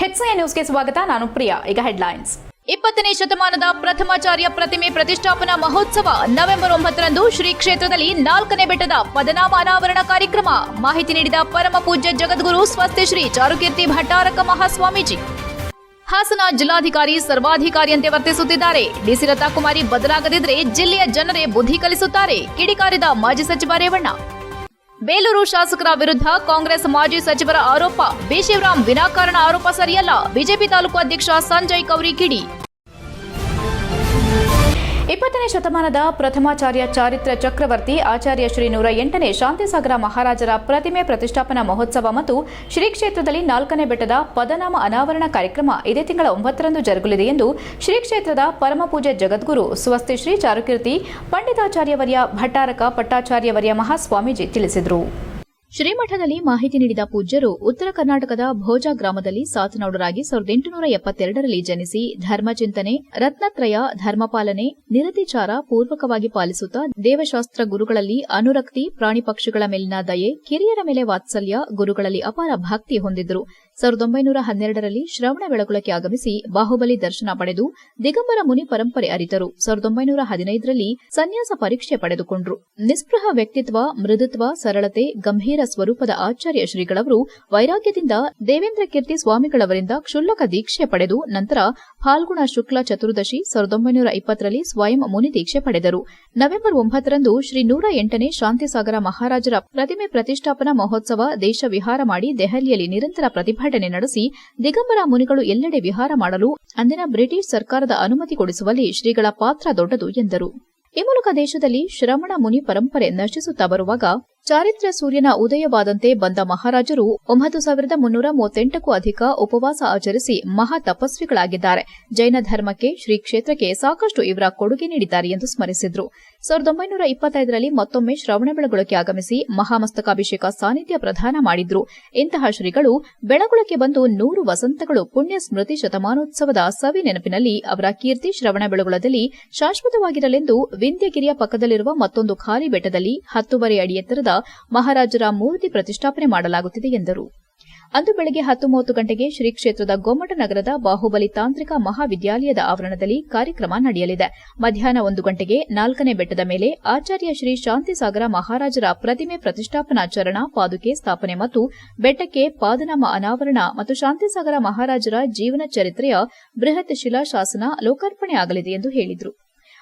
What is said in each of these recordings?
HCI ನ್ಯೂಸ್ಗೆ ಸ್ವಾಗತ. ನಾನು ಪ್ರಿಯಾ. ಈಗ ಹೆಡ್ಲೈನ್ಸ್. 20ನೇ ಶತಮಾನದ ಪ್ರಥಮಾಚಾರ್ಯ ಪ್ರತಿಮೆ ಪ್ರತಿಷ್ಠಾಪನಾ ಮಹೋತ್ಸವ ನವೆಂಬರ್ 9ರಂದು ಶ್ರೀ ಕ್ಷೇತ್ರದಲ್ಲಿ 4ನೇ ಬೆಟ್ಟದ ಪದನಾಮ ಅನಾವರಣ ಕಾರ್ಯಕ್ರಮ. ಮಾಹಿತಿ ನೀಡಿದ ಪರಮ ಪೂಜ್ಯ ಜಗದ್ಗುರು ಸ್ವಸ್ತಿ ಶ್ರೀ ಚಾರುಕೀರ್ತಿ ಭಟ್ಟಾರಕ ಮಹಾಸ್ವಾಮೀಜಿ. ಹಾಸನ ಜಿಲ್ಲಾಧಿಕಾರಿ ಸರ್ವಾಧಿಕಾರಿಯಂತೆ ವರ್ತಿಸುತ್ತಿದ್ದಾರೆ. ಡಿಸಿ ಲತಾಕುಮಾರಿ ಬದಲಾಗದಿದ್ರೆ ಜಿಲ್ಲೆಯ ಜನರೇ ಬುದ್ಧಿ ಕಲಿಸುತ್ತಾರೆ, ಕಿಡಿಕಾರಿದ ಮಾಜಿ ಸಚಿವ ರೇವಣ್ಣ. ಬೇಲೂರು ಶಾಸಕರ ವಿರುದ್ಧ ಕಾಂಗ್ರೆಸ್ ಮಾಜಿ ಸಚಿವರ ಆರೋಪ. ಬಿ ಶಿವರಾಮ್ ವಿನಾಕಾರಣ ಆರೋಪ ಸರಿಯಲ್ಲ. ಬಿಜೆಪಿ ತಾಲೂಕು ಅಧ್ಯಕ್ಷ ಸಂಜಯ್ ಕೌರಿ ಕಿಡಿ. 20ನೇ ಶತಮಾನದ ಪ್ರಥಮಾಚಾರ್ಯ ಚಾರಿತ್ರ ಚಕ್ರವರ್ತಿ ಆಚಾರ್ಯ ಶ್ರೀ 108ನೇ ಶಾಂತಿಸಾಗರ ಮಹಾರಾಜರ ಪ್ರತಿಮೆ ಪ್ರತಿಷ್ಠಾಪನಾ ಮಹೋತ್ಸವ ಮತ್ತು ಶ್ರೀ ಕ್ಷೇತ್ರದಲ್ಲಿ 4ನೇ ಬೆಟ್ಟದ ಪದನಾಮ ಅನಾವರಣ ಕಾರ್ಯಕ್ರಮ ಇದೇ ತಿಂಗಳ 9ರಂದು ಜರುಗಲಿದೆ ಎಂದು ಶ್ರೀ ಕ್ಷೇತ್ರದ ಪರಮಪೂಜ್ಯ ಜಗದ್ಗುರು ಸ್ವಸ್ತಿ ಶ್ರೀ ಚಾರುಕೀರ್ತಿ ಪಂಡಿತಾಚಾರ್ಯವರ್ಯ ಭಟ್ಟಾರಕ ಪಟ್ಟಾಚಾರ್ಯವರ್ಯ ಮಹಾಸ್ವಾಮೀಜಿ ತಿಳಿಸಿದರು. ಶ್ರೀಮಠದಲ್ಲಿ ಮಾಹಿತಿ ನೀಡಿದ ಪೂಜ್ಯರು, ಉತ್ತರ ಕರ್ನಾಟಕದ ಭೋಜಾ ಗ್ರಾಮದಲ್ಲಿ ಸಾತನೌಡರಾಗಿ 1872ರಲ್ಲಿ ಜನಿಸಿ ಧರ್ಮಚಿಂತನೆ, ರತ್ನತ್ರಯ, ಧರ್ಮಪಾಲನೆ, ನಿರತಿಚಾರ ಪೂರ್ವಕವಾಗಿ ಪಾಲಿಸುತ್ತಾ ದೇವಶಾಸ್ತ್ರ ಗುರುಗಳಲ್ಲಿ ಅನುರಕ್ತಿ, ಪ್ರಾಣಿ ಪಕ್ಷಿಗಳ ಮೇಲಿನ ದಯೆ, ಕಿರಿಯರ ಮೇಲೆ ವಾತ್ಸಲ್ಯ, ಗುರುಗಳಲ್ಲಿ ಅಪಾರ ಭಕ್ತಿ ಹೊಂದಿದ್ದರು. 1912ರಲ್ಲಿ ಶ್ರವಣ ಬೆಳಗುಳಕ್ಕೆ ಆಗಮಿಸಿ ಬಾಹುಬಲಿ ದರ್ಶನ ಪಡೆದು ದಿಗಂಬರ ಮುನಿ ಪರಂಪರೆ ಅರಿತರು. 1915ರಲ್ಲಿ ಸನ್ಯಾಸ ಪರೀಕ್ಷೆ ಪಡೆದುಕೊಂಡರು. ನಿಸ್ಪೃಹ ವ್ಯಕ್ತಿತ್ವ, ಮೃದುತ್ವ, ಸರಳತೆ, ಗಂಭೀರ ಸ್ವರೂಪದ ಆಚಾರ್ಯ ಶ್ರೀಗಳವರು ವೈರಾಗ್ಯದಿಂದ ದೇವೇಂದ್ರ ಕೀರ್ತಿ ಸ್ವಾಮಿಗಳವರಿಂದ ಕ್ಷುಲ್ಲಕ ದೀಕ್ಷೆ ಪಡೆದು ನಂತರ ಫಾಲ್ಗುಣ ಶುಕ್ಲ ಚತುರ್ದಶಿ 1920ರಲ್ಲಿ ಸ್ವಯಂ ಮುನಿ ದೀಕ್ಷೆ ಪಡೆದರು. ನವೆಂಬರ್ 9ರಂದು ಶ್ರೀ 108ನೇ ಶಾಂತಿಸಾಗರ ಮಹಾರಾಜರ ಪ್ರತಿಮೆ ಪ್ರತಿಷ್ಠಾಪನಾ ಮಹೋತ್ಸವ ದೇಶ ವಿಹಾರ ಮಾಡಿ ದೆಹಲಿಯಲ್ಲಿ ನಿರಂತರ ಪ್ರತಿಭಟನೆ ನಡೆಸಿ ದಿಗಂಬರ ಮುನಿಗಳು ಎಲ್ಲೆಡೆ ವಿಹಾರ ಮಾಡಲು ಅಂದಿನ ಬ್ರಿಟಿಷ್ ಸರ್ಕಾರದ ಅನುಮತಿ ಕೊಡಿಸುವಲ್ಲಿ ಶ್ರೀಗಳ ಪಾತ್ರ ದೊಡ್ಡದು ಎಂದರು. ಈ ಮೂಲಕ ದೇಶದಲ್ಲಿ ಶ್ರವಣ ಮುನಿ ಪರಂಪರೆ ನಶಿಸುತ್ತಾ ಬರುವಾಗ ಚಾರಿತ್ರ್ಯ ಸೂರ್ಯನ ಉದಯವಾದಂತೆ ಬಂದ ಮಹಾರಾಜರು 9338ಕ್ಕೂ ಅಧಿಕ ಉಪವಾಸ ಆಚರಿಸಿ ಮಹಾ ತಪಸ್ವಿಗಳಾಗಿದ್ದಾರೆ. ಜೈನ ಧರ್ಮಕ್ಕೆ, ಶ್ರೀ ಕ್ಷೇತ್ರಕ್ಕೆ ಸಾಕಷ್ಟು ಇವರ ಕೊಡುಗೆ ನೀಡಿದ್ದಾರೆ ಎಂದು ಸ್ಮರಿಸಿದರು. 1925ರಲ್ಲಿ ಮತ್ತೊಮ್ಮೆ ಶ್ರವಣಬೆಳಗೊಳಕ್ಕೆ ಆಗಮಿಸಿ ಮಹಾಮಸ್ತಕಾಭಿಷೇಕ ಸಾನ್ನಿಧ್ಯ ಪ್ರದಾನ ಮಾಡಿದ್ರು. ಇಂತಹ ಶ್ರೀಗಳು ಬೆಳಗೊಳಕ್ಕೆ ಬಂದು 100 ವಸಂತಗಳು ಪುಣ್ಯ ಸ್ಮೃತಿ ಶತಮಾನೋತ್ಸವದ ಸವಿ ನೆನಪಿನಲ್ಲಿ ಅವರ ಕೀರ್ತಿ ಶ್ರವಣಬೆಳಗೊಳದಲ್ಲಿ ಶಾಶ್ವತವಾಗಿರಲೆಂದು ವಿಂಧ್ಯಗಿರಿಯ ಪಕ್ಕದಲ್ಲಿರುವ ಮತ್ತೊಂದು ಖಾಲಿ ಬೆಟ್ಟದಲ್ಲಿ 10 ಅಡಿ ಎತ್ತರದ ಮಹಾರಾಜರ ಮೂರ್ತಿ ಪ್ರತಿಷ್ಠಾಪನೆ ಮಾಡಲಾಗುತ್ತಿದೆ ಎಂದರು. ಅಂದು ಬೆಳಗ್ಗೆ 10:30 ಗಂಟೆಗೆ ಶ್ರೀ ಕ್ಷೇತ್ರದ ಗೊಮ್ಮಟ ನಗರದ ಬಾಹುಬಲಿ ತಾಂತ್ರಿಕ ಮಹಾವಿದ್ಯಾಲಯದ ಆವರಣದಲ್ಲಿ ಕಾರ್ಯಕ್ರಮ ನಡೆಯಲಿದೆ. ಮಧ್ಯಾಹ್ನ 1 ಗಂಟೆಗೆ 4ನೇ ಬೆಟ್ಟದ ಮೇಲೆ ಆಚಾರ್ಯ ಶ್ರೀ ಶಾಂತಿಸಾಗರ ಮಹಾರಾಜರ ಪ್ರತಿಮೆ ಪ್ರತಿಷ್ಠಾಪನಾ ಚರಣ ಪಾದುಕೆ ಸ್ಥಾಪನೆ ಮತ್ತು ಬೆಟ್ಟಕ್ಕೆ ಪಾದನಾಮ ಅನಾವರಣ ಮತ್ತು ಶಾಂತಿಸಾಗರ ಮಹಾರಾಜರ ಜೀವನ ಚರಿತ್ರೆಯ ಬೃಹತ್ ಶಿಲಾಶಾಸನ ಲೋಕಾರ್ಪಣೆ ಆಗಲಿದೆ ಎಂದು ಹೇಳಿದರು.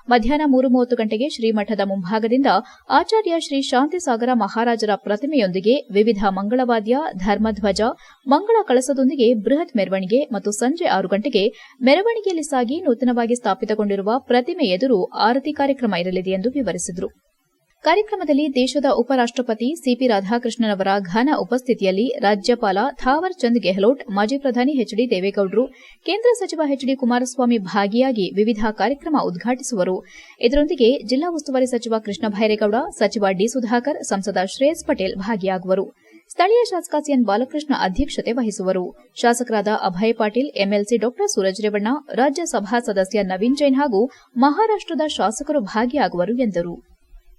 ಮಧ್ಯಾಹ್ನ 3:30 ಗಂಟೆಗೆ ಶ್ರೀಮಠದ ಮುಂಭಾಗದಿಂದ ಆಚಾರ್ಯ ಶ್ರೀ ಶಾಂತಿಸಾಗರ ಮಹಾರಾಜರ ಪ್ರತಿಮೆಯೊಂದಿಗೆ ವಿವಿಧ ಮಂಗಳವಾದ್ಯ, ಧರ್ಮಧ್ವಜ, ಮಂಗಳ ಕಳಸದೊಂದಿಗೆ ಬೃಹತ್ ಮೆರವಣಿಗೆ ಮತ್ತು ಸಂಜೆ 6 ಗಂಟೆಗೆ ಮೆರವಣಿಗೆಯಲ್ಲಿ ಸಾಗಿ ನೂತನವಾಗಿ ಸ್ಥಾಪಿತಗೊಂಡಿರುವ ಪ್ರತಿಮೆ ಎದುರು ಆರತಿ ಕಾರ್ಯಕ್ರಮ ಇರಲಿದೆ ಎಂದು ವಿವರಿಸಿದರು. ಕಾರ್ಯಕ್ರಮದಲ್ಲಿ ದೇಶದ ಉಪರಾಷ್ಟಪತಿ ಸಿಪಿ ರಾಧಾಕೃಷ್ಣನ್ ಅವರ ಘನ ಉಪಸ್ಥಿತಿಯಲ್ಲಿ ರಾಜ್ಯಪಾಲ ಥಾವರ್ ಚಂದ್ ಗೆಹ್ಲೋಟ್, ಮಾಜಿ ಪ್ರಧಾನಿ ಎಚ್ಡಿ ದೇವೇಗೌಡರು, ಕೇಂದ್ರ ಸಚಿವ ಎಚ್ಡಿ ಕುಮಾರಸ್ವಾಮಿ ಭಾಗಿಯಾಗಿ ವಿವಿಧ ಕಾರ್ಯಕ್ರಮ ಉದ್ಘಾಟಿಸುವರು. ಇದರೊಂದಿಗೆ ಜಿಲ್ಲಾ ಉಸ್ತುವಾರಿ ಸಚಿವ ಕೃಷ್ಣ ಭೈರೇಗೌಡ, ಸಚಿವ ಡಿ ಸುಧಾಕರ್, ಸಂಸದ ಶ್ರೇಯಸ್ ಪಟೇಲ್ ಭಾಗಿಯಾಗುವರು. ಸ್ಥಳೀಯ ಶಾಸಕ ಸಿಎನ್ ಬಾಲಕೃಷ್ಣ ಅಧ್ಯಕ್ಷತೆ ವಹಿಸುವರು. ಶಾಸಕರಾದ ಅಭಯ ಪಾಟೀಲ್, ಎಂಎಲ್ಸಿ ಡಾ ಸೂರಜ್ ರೇವಣ್ಣ, ರಾಜ್ಯಸಭಾ ಸದಸ್ಯ ನವೀನ್ ಜೈನ್ ಹಾಗೂ ಮಹಾರಾಷ್ಟದ ಶಾಸಕರು ಭಾಗಿಯಾಗುವರು ಎಂದರು.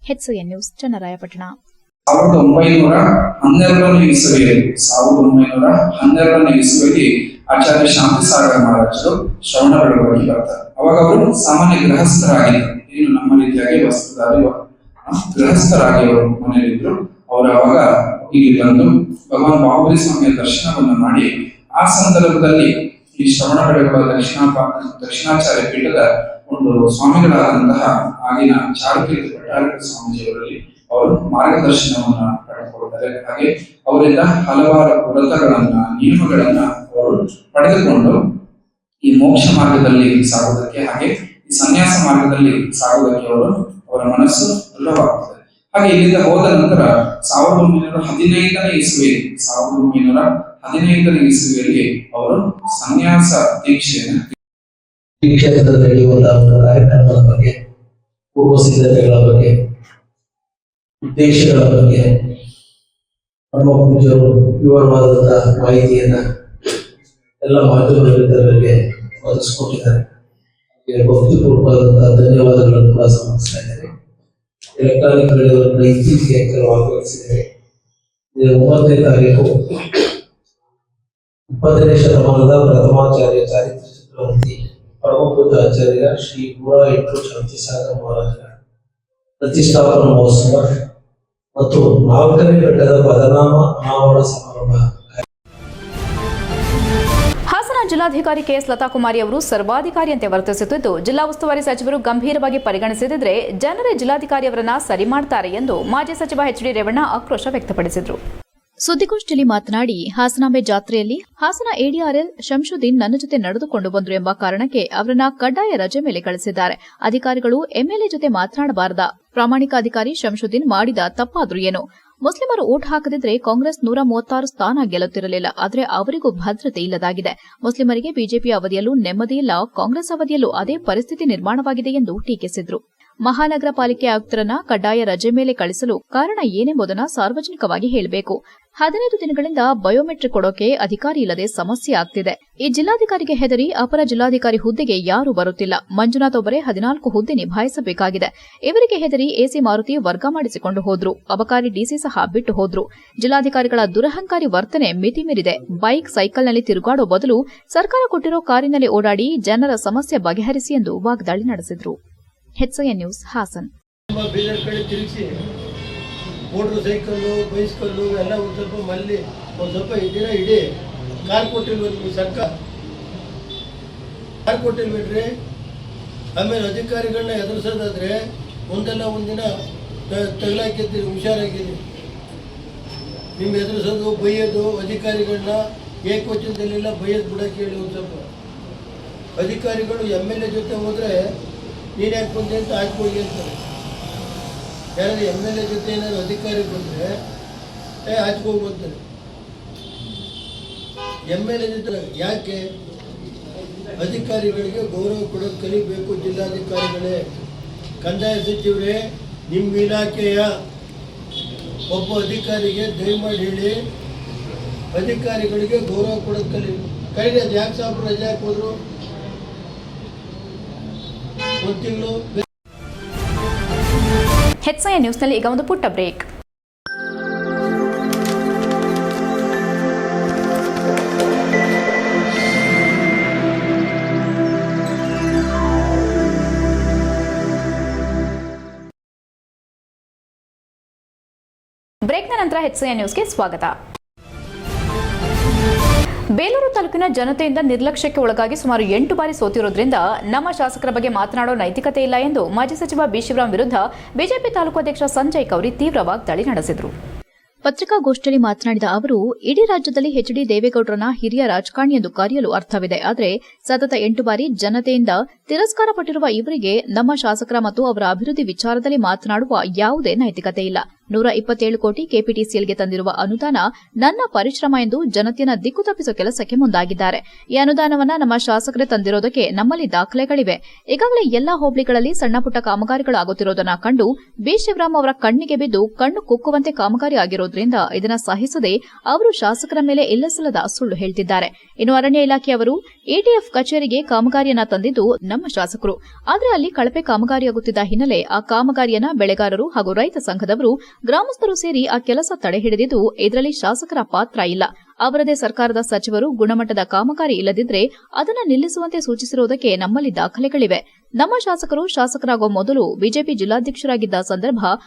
HCI news, Channarayapatna. 1912ನೇ ಇಸವಿಯಲ್ಲಿ ಆಚಾರ್ಯ ಶಾಂತಿಸಾಗರ ಮಹಾರಾಜರು ಶ್ರವಣಬೆಳಗೊಳಕ್ಕೆ ಬರ್ತಾರೆ. ಅವಾಗ ಅವರು ಸಾಮಾನ್ಯ ಗೃಹಸ್ಥರಾಗಿದ್ದರು. ಏನು ನಮ್ಮ ರೀತಿಯಾಗಿ ವಸ್ತ್ರಧಾರಿ ಗೃಹಸ್ಥರಾಗಿ ಅವರು ಮನೆಯಲ್ಲಿದ್ರು. ಅವರು ಅವಾಗ ಇಲ್ಲಿ ಬಂದು ಭಗವಾನ್ ಬಾಹುಬಲಿ ಸ್ವಾಮಿಯ ದರ್ಶನವನ್ನು ಮಾಡಿ ಆ ಸಂದರ್ಭದಲ್ಲಿ ಈ ಶ್ರವಣಬೆಳಗೊಳ ದಕ್ಷಿಣಾಚಾರ್ಯ ಪೀಠದ ಒಂದು ಸ್ವಾಮಿಗಳಾದಂತಹ ಆಗಿನ ಚಾರುಕೀರ್ತಿ ಭಟ್ಟಾರಕ ಸ್ವಾಮೀಜಿಯವರಲ್ಲಿ ಅವರು ಮಾರ್ಗದರ್ಶನವನ್ನ ಪಡೆದುಕೊಳ್ತಾರೆ. ಹಾಗೆ ಅವರಿಂದ ಹಲವಾರು ವ್ರತಗಳನ್ನ, ನಿಯಮಗಳನ್ನ ಅವರು ಪಡೆದುಕೊಂಡು ಈ ಮೋಕ್ಷ ಮಾರ್ಗದಲ್ಲಿ ಸಾಗುವುದಕ್ಕೆ, ಹಾಗೆ ಈ ಸನ್ಯಾಸ ಮಾರ್ಗದಲ್ಲಿ ಸಾಗುವುದಕ್ಕೆ ಅವರ ಮನಸ್ಸು ದೃಢವಾಗ್ತದೆ. ಹಾಗೆ ಇಲ್ಲಿಂದ ಹೋದ ನಂತರ 1915ನೇ ಇಸವಿಯಲ್ಲಿ ಅವರು ಸನ್ಯಾಸ ದೀಕ್ಷೆಯನ್ನು ಈ ಕ್ಷೇತ್ರದಲ್ಲಿ ನಡೆಯುವಂತಹ ಒಂದು ಕಾರ್ಯಕ್ರಮದ ಬಗ್ಗೆ, ಪೂರ್ವ ಸಿದ್ಧತೆಗಳ ಬಗ್ಗೆ, ಉದ್ದೇಶಗಳ ಬಗ್ಗೆ ನಮ್ಮ ಪೂಜ್ಯರು ವಿವರವಾದಂತಹ ಮಾಹಿತಿಯನ್ನ ಎಲ್ಲ ಮಾಧ್ಯಮಗಳಿಗೆ ಒದಗಿಸಿಕೊಟ್ಟಿದ್ದಾರೆ. ಭಕ್ತಿಪೂರ್ವಕವಾದಂತಹ ಧನ್ಯವಾದಗಳನ್ನು ಕೂಡ ಸಮರ್ಪಿಸ್ತಾ ಇದ್ದೇನೆ. ಎಲೆಕ್ಟ್ರಾನಿಕ್ ರೇಡಿಯೋಗಳ ಇತ್ತೀಚೆಗೆ ಕೆಲವು ಆಗಮಿಸಿದೆ. 9ನೇ ತಾರೀಕು 20ನೇ ಶತಮಾನದ ಪ್ರಥಮಾಚಾರ್ಯ ಚಾರಿತ್ರ ಚಕ್ರವರ್ತಿ ಪರಮಪೂಜ್ಯಾಚಾರ್ಯ ಶ್ರೀ 108 ಶಾಂತಿಸಾಗರ ಮಹಾರಾಜರ ಪ್ರತಿಷ್ಠಾಪನಾ ಮಹೋತ್ಸವ ಮತ್ತು 4ನೇ ಬೆಟ್ಟದ ಪದನಾಮ ಅನಾವರಣ ಸಮಾರಂಭ. ಹಾಸನ ಜಿಲ್ಲಾಧಿಕಾರಿ ಕೆಎಸ್ ಲತಾಕುಮಾರಿ ಅವರು ಸರ್ವಾಧಿಕಾರಿಯಂತೆ ವರ್ತಿಸುತ್ತಿದ್ದು, ಜಿಲ್ಲಾ ಉಸ್ತುವಾರಿ ಸಚಿವರು ಗಂಭೀರವಾಗಿ ಪರಿಗಣಿಸದಿದ್ದರೆ ಜನರೇ ಜಿಲ್ಲಾಧಿಕಾರಿಯವರನ್ನ ಸರಿ ಮಾಡ್ತಾರೆ ಎಂದು ಮಾಜಿ ಸಚಿವ ಎಚ್ ಡಿ ರೇವಣ್ಣ ಆಕ್ರೋಶ ವ್ಯಕ್ತಪಡಿಸಿದರು. ಸುದ್ದಿಗೋಷ್ಠಿಯಲ್ಲಿ ಮಾತನಾಡಿ, ಹಾಸನಾಂಬೆ ಜಾತ್ರೆಯಲ್ಲಿ ಹಾಸನ ಎಡಿಆರ್ಎಲ್ ಶಂಶುದ್ದೀನ್ ನನ್ನ ಜೊತೆ ನಡೆದುಕೊಂಡು ಬಂದ್ರು ಎಂಬ ಕಾರಣಕ್ಕೆ ಅವರನ್ನ ಕಡ್ಡಾಯ ರಜೆ ಮೇಲೆ ಕಳಿಸಿದ್ದಾರೆ. ಅಧಿಕಾರಿಗಳು ಎಂಎಲ್ಎ ಜೊತೆ ಮಾತನಾಡಬಾರದಾ? ಪ್ರಾಮಾಣಿಕ ಅಧಿಕಾರಿ ಶಂಶುದ್ದೀನ್ ಮಾಡಿದ ತಪ್ಪಾದ್ರೂ ಏನು? ಮುಸ್ಲಿಮರು ಓಟ್ ಹಾಕದಿದ್ರೆ ಕಾಂಗ್ರೆಸ್ 136 ಸ್ಥಾನ ಗೆಲ್ಲುತ್ತಿರಲಿಲ್ಲ. ಆದರೆ ಅವರಿಗೂ ಭದ್ರತೆ ಇಲ್ಲದಾಗಿದೆ. ಮುಸ್ಲಿಮರಿಗೆ ಬಿಜೆಪಿ ಅವಧಿಯಲ್ಲೂ ನೆಮ್ಮದಿ ಇಲ್ಲ, ಕಾಂಗ್ರೆಸ್ ಅವಧಿಯಲ್ಲೂ ಅದೇ ಪರಿಸ್ಥಿತಿ ನಿರ್ಮಾಣವಾಗಿದೆ ಎಂದು ಟೀಕಿಸಿದರು. ಮಹಾನಗರ ಪಾಲಿಕೆ ಆಯುಕ್ತರನ್ನ ಕಡ್ಡಾಯ ರಜೆ ಮೇಲೆ ಕಳಿಸಲು ಕಾರಣ ಏನೆಂಬುದನ್ನು ಸಾರ್ವಜನಿಕವಾಗಿ ಹೇಳಬೇಕು. 15 ದಿನಗಳಿಂದ ಬಯೋಮೆಟ್ರಿಕ್ ಕೊಡೋಕೆ ಅಧಿಕಾರಿ ಇಲ್ಲದೆ ಸಮಸ್ಯೆ ಆಗ್ತಿದೆ. ಈ ಜಿಲ್ಲಾಧಿಕಾರಿಗೆ ಹೆದರಿ ಅಪರ ಜಿಲ್ಲಾಧಿಕಾರಿ ಹುದ್ದೆಗೆ ಯಾರೂ ಬರುತ್ತಿಲ್ಲ. ಮಂಜುನಾಥ್ ಒಬ್ಬರೇ 14 ಹುದ್ದೆ ನಿಭಾಯಿಸಬೇಕಾಗಿದೆ. ಇವರಿಗೆ ಹೆದರಿ ಎಸಿ ಮಾರುತಿ ವರ್ಗ ಮಾಡಿಸಿಕೊಂಡು ಹೋದ್ರು. ಅಬಕಾರಿ ಡಿಸಿ ಸಹ ಬಿಟ್ಟು ಹೋದ್ರು. ಜಿಲ್ಲಾಧಿಕಾರಿಗಳ ದುರಹಂಕಾರಿ ವರ್ತನೆ ಮಿತಿ ಮೀರಿದೆ. ಬೈಕ್ ಸೈಕಲ್ನಲ್ಲಿ ತಿರುಗಾಡೋ ಬದಲು ಸರ್ಕಾರ ಕೊಟ್ಟಿರೋ ಕಾರಿನಲ್ಲಿ ಓಡಾಡಿ ಜನರ ಸಮಸ್ಯೆ ಬಗೆಹರಿಸಿ ಎಂದು ವಾಗ್ದಾಳಿ ನಡೆಸಿದರು. HCN news Hassan. ಬೇರೆ ಕಡೆ ತಿರುಗಿಸಿ ಮೋಟ್ರ್ ಸೈಕಲ್ಲು ಬೈಸ್ಕಲ್ಲು ಎಲ್ಲ ಒಂದು ಸ್ವಲ್ಪ ದಿನ ಇಡೀ ಕಾರ್ ಕೊಟ್ಟಿಲ್ವ ನಿಮಗೆ ಸರ್ಕಾರ? ಕಾರ್ ಕೊಟ್ಟಿಲ್ವೇನ್ರಿ? ಆಮೇಲೆ ಅಧಿಕಾರಿಗಳನ್ನ ಎದುರಿಸೋದಾದ್ರೆ ಒಂದಲ್ಲ ಒಂದಿನ ತಗಲಾಕಿದ್ದೀರಿ, ಹುಷಾರಾಗಿದ್ದೀರಿ. ನಿಮ್ಮ ಎದುರಿಸೋದು ಬೈಯೋದು ಅಧಿಕಾರಿಗಳನ್ನ ಏಕವಚನದಲ್ಲೆಲ್ಲ ಬೈಯೋದು ಬಿಡೋಕೆ ಹೇಳಿ. ಒಂದು ಸ್ವಲ್ಪ ಅಧಿಕಾರಿಗಳು MLA ಜೊತೆ ಹೋದರೆ ನೀನು ಯಾಕೆ ಬಂದೆ ಅಂತ ಹಾಕ್ಬೋಗಿ ಅಂತಾರೆ. ಯಾರಾದ್ರೂ MLA ಜೊತೆ ಏನಾದ್ರು ಅಧಿಕಾರಿ ಬಂದರೆ ಹಾಚ್ಕೋಗ್ಬೋತಾರೆ. MLA ಜೊತೆ ಯಾಕೆ? ಅಧಿಕಾರಿಗಳಿಗೆ ಗೌರವ ಕೊಡೋದು ಕಲಿಬೇಕು ಜಿಲ್ಲಾಧಿಕಾರಿಗಳೇ. ಕಂದಾಯ ಸಚಿವರೇ, ನಿಮ್ಮ ಇಲಾಖೆಯ ಒಬ್ಬ ಅಧಿಕಾರಿಗೆ ದಯಮಾಡಿ ಹೇಳಿ ಅಧಿಕಾರಿಗಳಿಗೆ ಗೌರವ ಕೊಡೋದು ಕಲೀಲಿ. ಅದು ಯಾಕೆ ಸಾಬ್ರು ರಜೆ ಹಾಕೋದ್ರು? ಒಂದು ತಿಂಗಳು. HCN ನ್ಯೂಸ್ನಲ್ಲಿ ಈಗ ಒಂದು ಪುಟ್ಟ ಬ್ರೇಕ್. ಬ್ರೇಕ್ನ ನಂತರ HCN ನ್ಯೂಸ್ಗೆ ಸ್ವಾಗತ. ಬೇಲೂರು ತಾಲೂಕಿನ ಜನತೆಯಿಂದ ನಿರ್ಲಕ್ಷ್ಯಕ್ಕೆ ಒಳಗಾಗಿ ಸುಮಾರು 8 ಬಾರಿ ಸೋತಿರೋದ್ರಿಂದ ನಮ್ಮ ಶಾಸಕರ ಬಗ್ಗೆ ಮಾತನಾಡೋ ನೈತಿಕತೆ ಇಲ್ಲ ಎಂದು ಮಾಜಿ ಸಚಿವ ಬಿ ಶಿವರಾಮ್ ವಿರುದ್ಧ ಬಿಜೆಪಿ ತಾಲೂಕು ಅಧ್ಯಕ್ಷ ಸಂಜಯ್ ಕೌರಿ ತೀವ್ರ ವಾಗ್ದಾಳಿ ನಡೆಸಿದರು. ಪತ್ರಿಕಾಗೋಷ್ಠಿಯಲ್ಲಿ ಮಾತನಾಡಿದ ಅವರು, ಇಡೀ ರಾಜ್ಯದಲ್ಲಿ HD ದೇವೇಗೌಡರನ್ನ ಹಿರಿಯ ರಾಜಕಾರಣಿ ಎಂದು ಕರೆಯಲು ಅರ್ಥವಿದೆ. ಆದರೆ ಸತತ 8 ಬಾರಿ ಜನತೆಯಿಂದ ತಿರಸ್ಕಾರ ಪಟ್ಟಿರುವ ಇವರಿಗೆ ನಮ್ಮ ಶಾಸಕರ ಮತ್ತು ಅವರ ಅಭಿವೃದ್ಧಿ ವಿಚಾರದಲ್ಲಿ ಮಾತನಾಡುವ ಯಾವುದೇ ನೈತಿಕತೆ ಇಲ್ಲ. 127 ಕೋಟಿ ಕೆಪಿಟಿಸಿಎಲ್ಗೆ ತಂದಿರುವ ಅನುದಾನ ನನ್ನ ಪರಿಶ್ರಮ ಎಂದು ಜನತೆಯನ್ನ ದಿಕ್ಕು ತಪ್ಪಿಸುವ ಕೆಲಸಕ್ಕೆ ಮುಂದಾಗಿದ್ದಾರೆ. ಈ ಅನುದಾನವನ್ನ ನಮ್ಮ ಶಾಸಕರೇ ತಂದಿರೋದಕ್ಕೆ ನಮ್ಮಲ್ಲಿ ದಾಖಲೆಗಳಿವೆ. ಈಗಾಗಲೇ ಎಲ್ಲಾ ಹೋಬಳಿಗಳಲ್ಲಿ ಸಣ್ಣಪುಟ್ಟ ಕಾಮಗಾರಿಗಳಾಗುತ್ತಿರೋದನ್ನ ಕಂಡು ಬಿ ಶಿವರಾಮ್ ಅವರ ಕಣ್ಣಿಗೆ ಬಿದ್ದು ಕಣ್ಣು ಕುಕ್ಕುವಂತೆ ಕಾಮಗಾರಿ ಆಗಿರೋದ್ರಿಂದ ಇದನ್ನ ಸಹಿಸದೆ ಅವರು ಶಾಸಕರ ಮೇಲೆ ಇಲ್ಲಸಲ್ಲದ ಸುಳ್ಳು ಹೇಳ್ತಿದ್ದಾರೆ. ಇನ್ನು ಅರಣ್ಯ ಇಲಾಖೆಯವರು ಎಟಿಎಫ್ ಕಚೇರಿಗೆ ಕಾಮಗಾರಿಯನ್ನ ತಂದಿದ್ದು ನಮ್ಮ ಶಾಸಕರು. ಆದರೆ ಅಲ್ಲಿ ಕಳಪೆ ಕಾಮಗಾರಿಯಾಗುತ್ತಿದ್ದ ಹಿನ್ನೆಲೆ ಆ ಕಾಮಗಾರಿಯನ್ನ ಬೆಳೆಗಾರರು ಹಾಗೂ ರೈತ ಸಂಘದವರು ಗ್ರಾಮಸ್ಥರು ಸೇರಿ ಆ ಕೆಲಸ ತಡೆ ಹಿಡಿದಿದ್ದು ಇದರಲ್ಲಿ ಶಾಸಕರ ಪಾತ್ರ ಇಲ್ಲ. ಅವರದೇ ಸರ್ಕಾರದ ಸಚಿವರು ಗುಣಮಟ್ಟದ ಕಾಮಗಾರಿ ಇಲ್ಲದಿದ್ರೆ ಅದನ್ನು ನಿಲ್ಲಿಸುವಂತೆ ಸೂಚಿಸಿರುವುದಕ್ಕೆ ನಮ್ಮಲ್ಲಿ ದಾಖಲೆಗಳಿವೆ. ನಮ್ಮ ಶಾಸಕರು ಶಾಸಕರಾಗುವ ಮೊದಲು ಬಿಜೆಪಿ ಜಿಲ್ಲಾಧ್ಯಕ್ಷರಾಗಿದ್ದ ಸಂದರ್ಭ